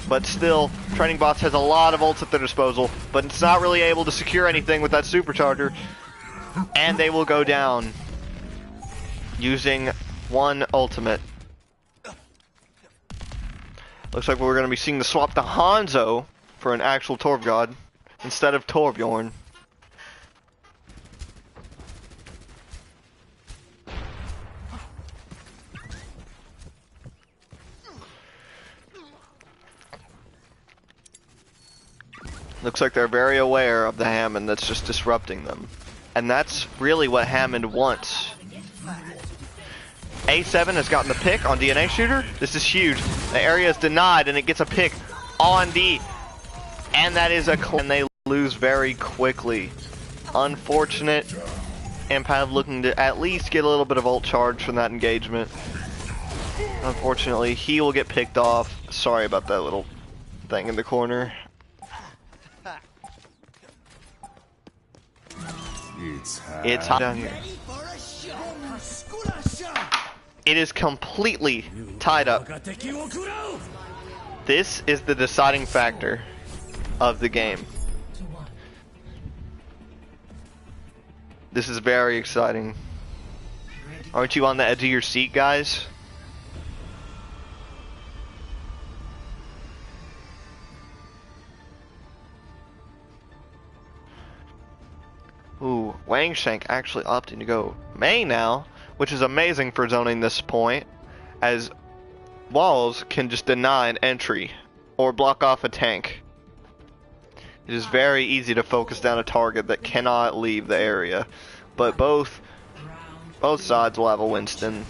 But still, Training Bots has a lot of ults at their disposal, but it's not really able to secure anything with that supercharger. And they will go down using 1 ultimate. Looks like we're going to be seeing the swap to Hanzo for an actual Torvgod instead of Torbjorn. Looks like they're very aware of the Hammond that's just disrupting them. And that's really what Hammond wants. A7 has gotten the pick on DNA Shooter. This is huge. The area is denied and it gets a pick on D. And that is and they lose very quickly. Unfortunate. Empath looking to at least get a little bit of ult charge from that engagement. Unfortunately, he will get picked off. Sorry about that little thing in the corner. It's hot down here. It is completely tied up. This is the deciding factor of the game. This is very exciting. Aren't you on the edge of your seat, guys? Ooh, Wang Shank actually opting to go main now, which is amazing for zoning this point, as walls can just deny an entry or block off a tank. It is very easy to focus down a target that cannot leave the area, but both sides will have a Winston.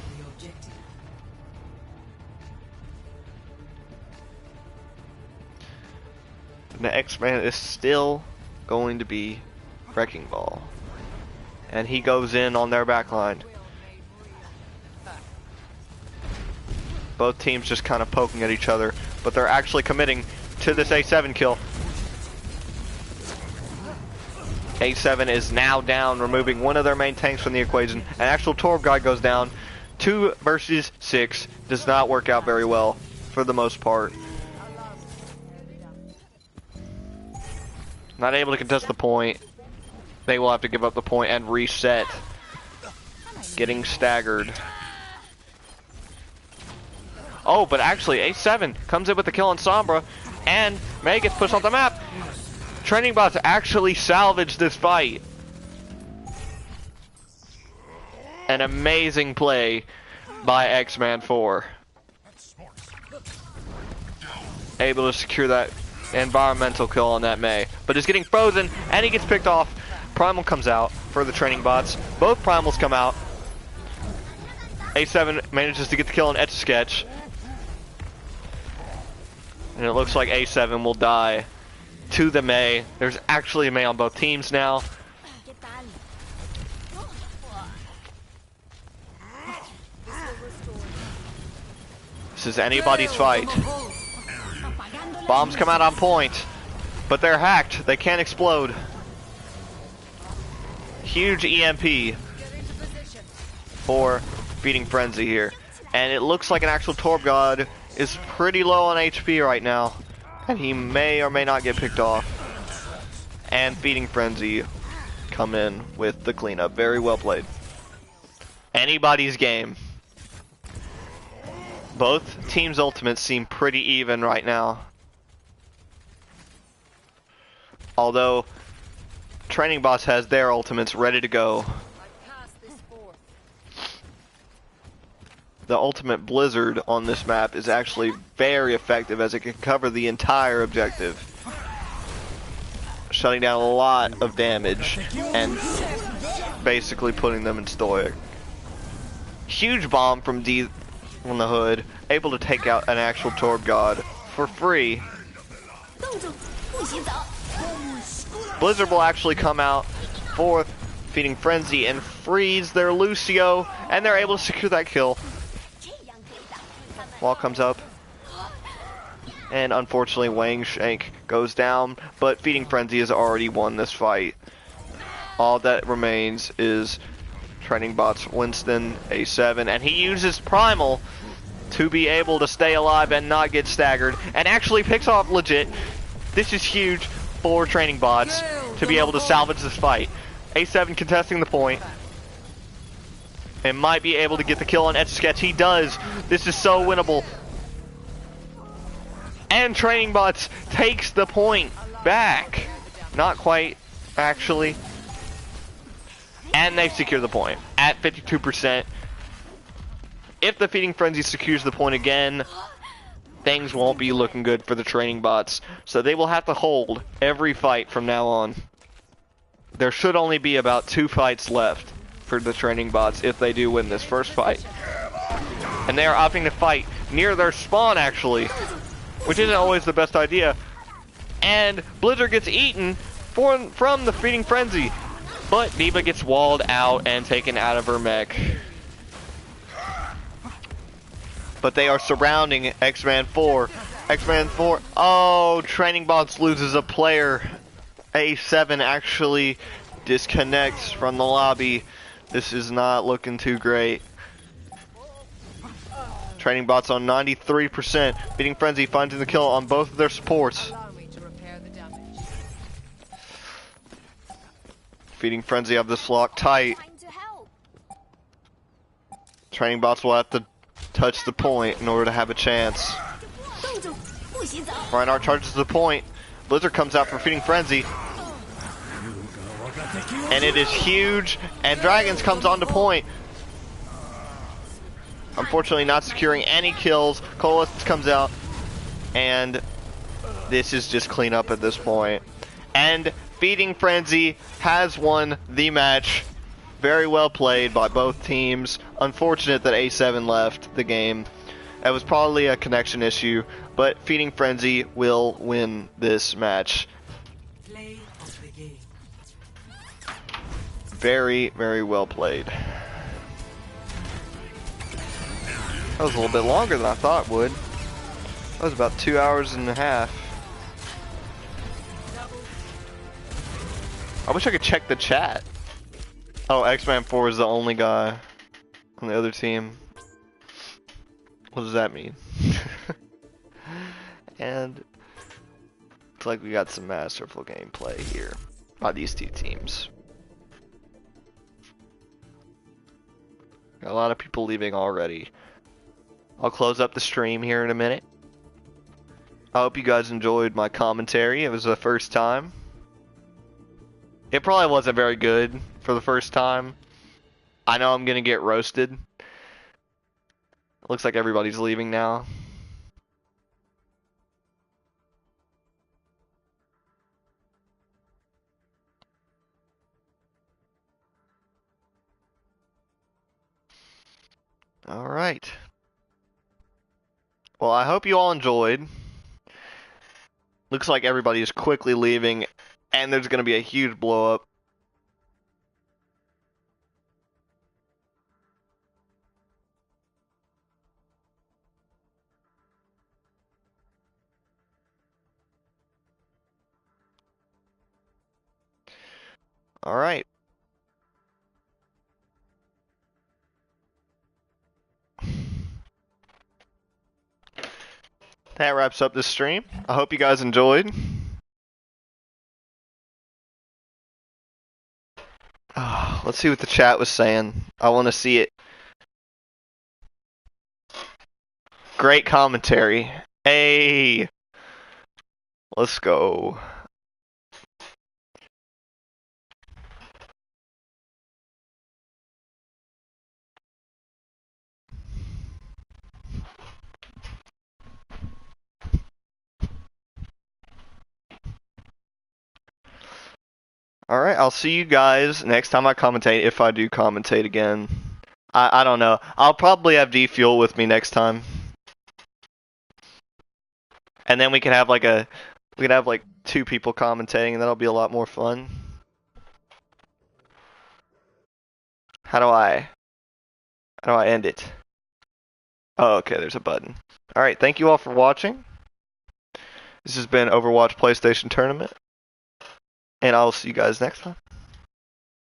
And the X-Man is still going to be Wrecking Ball, and he goes in on their backline. Both teams just kind of poking at each other, but they're actually committing to this A7 kill. A7 is now down, removing one of their main tanks from the equation. An actual Torb guy goes down. 2 versus 6 does not work out very well for the most part. Not able to contest the point. They will have to give up the point and reset. Getting staggered. Oh, but actually, A7 comes in with the kill on Sombra, and May gets pushed off the map. Training Bots actually salvaged this fight. An amazing play by X-Man 4. able to secure that environmental kill on that Mei. But is getting frozen, and he gets picked off. Primal comes out for the training bots. Both Primals come out. A7 manages to get the kill on Etch-a-Sketch. And it looks like A7 will die to the Mei. There's actually a Mei on both teams now. This is anybody's fight. Bombs come out on point, but they're hacked. They can't explode. Huge EMP for Feeding Frenzy here. And it looks like an actual Torb God is pretty low on HP right now. And he may or may not get picked off. And Feeding Frenzy come in with the cleanup. Very well played. Anybody's game. Both teams' ultimates seem pretty even right now. Although Training Bots has their ultimates ready to go. The ultimate Blizzard on this map is actually very effective as it can cover the entire objective, shutting down a lot of damage and basically putting them in stoic. Huge bomb from D on the hood, able to take out an actual Torb God for free. Blizzard will actually come out for Feeding Frenzy and freeze their Lucio, and they're able to secure that kill. Wall comes up, and unfortunately Wang Shank goes down, but Feeding Frenzy has already won this fight. All that remains is Training Bots Winston, A7, and he uses Primal to be able to stay alive and not get staggered, and actually picks off legit. This is huge for Training Bots to be able to salvage this fight. A7 contesting the point, and might be able to get the kill on Etch-a-Sketch. He does. This is so winnable. And Training Bots takes the point back. Not quite, actually. And they secure the point at 52%. If the Feeding Frenzy secures the point again, things won't be looking good for the Training Bots. So they will have to hold every fight from now on. There should only be about 2 fights left for the Training Bots if they do win this first fight. And they are opting to fight near their spawn, actually, which isn't always the best idea. And Blizzard gets eaten from the Feeding Frenzy, but D.Va gets walled out and taken out of her mech. But they are surrounding X-Man 4. X-Man 4, oh, Training Bots loses a player. A7 actually disconnects from the lobby. This is not looking too great. Training Bots on 93%. Feeding Frenzy finding the kill on both of their supports. Feeding Frenzy have this lock tight. Training Bots will have to touch the point in order to have a chance. Reinhardt charges the point. Blizzard comes out for Feeding Frenzy. And it is huge, and Dragons comes on to point. Unfortunately not securing any kills. Colas comes out, and this is just cleanup at this point. And Feeding Frenzy has won the match. Very well played by both teams. Unfortunate that A7 left the game. It was probably a connection issue, but Feeding Frenzy will win this match. Play of the game. Very, very well played. That was a little bit longer than I thought it would. That was about 2 hours and a half. I wish I could check the chat. Oh, X-Man 4 is the only guy on the other team. What does that mean? And looks like we got some masterful gameplay here by these two teams. Got a lot of people leaving already. I'll close up the stream here in a minute. I hope you guys enjoyed my commentary. It was the first time. It probably wasn't very good for the first time. I know I'm gonna get roasted. It looks like everybody's leaving now. Alright. Well, I hope you all enjoyed. Looks like everybody is quickly leaving, and there's going to be a huge blow up. Alright. That wraps up this stream. I hope you guys enjoyed. Let's see what the chat was saying. I want to see it. Great commentary. Hey! Let's go. Alright, I'll see you guys next time I commentate, if I do commentate again. I don't know. I'll probably have D-Fuel with me next time. And then we can have like two people commentating, and that'll be a lot more fun. How do I end it? Oh, okay, there's a button. Alright, thank you all for watching. This has been Overwatch PlayStation Tournament, and I'll see you guys next time.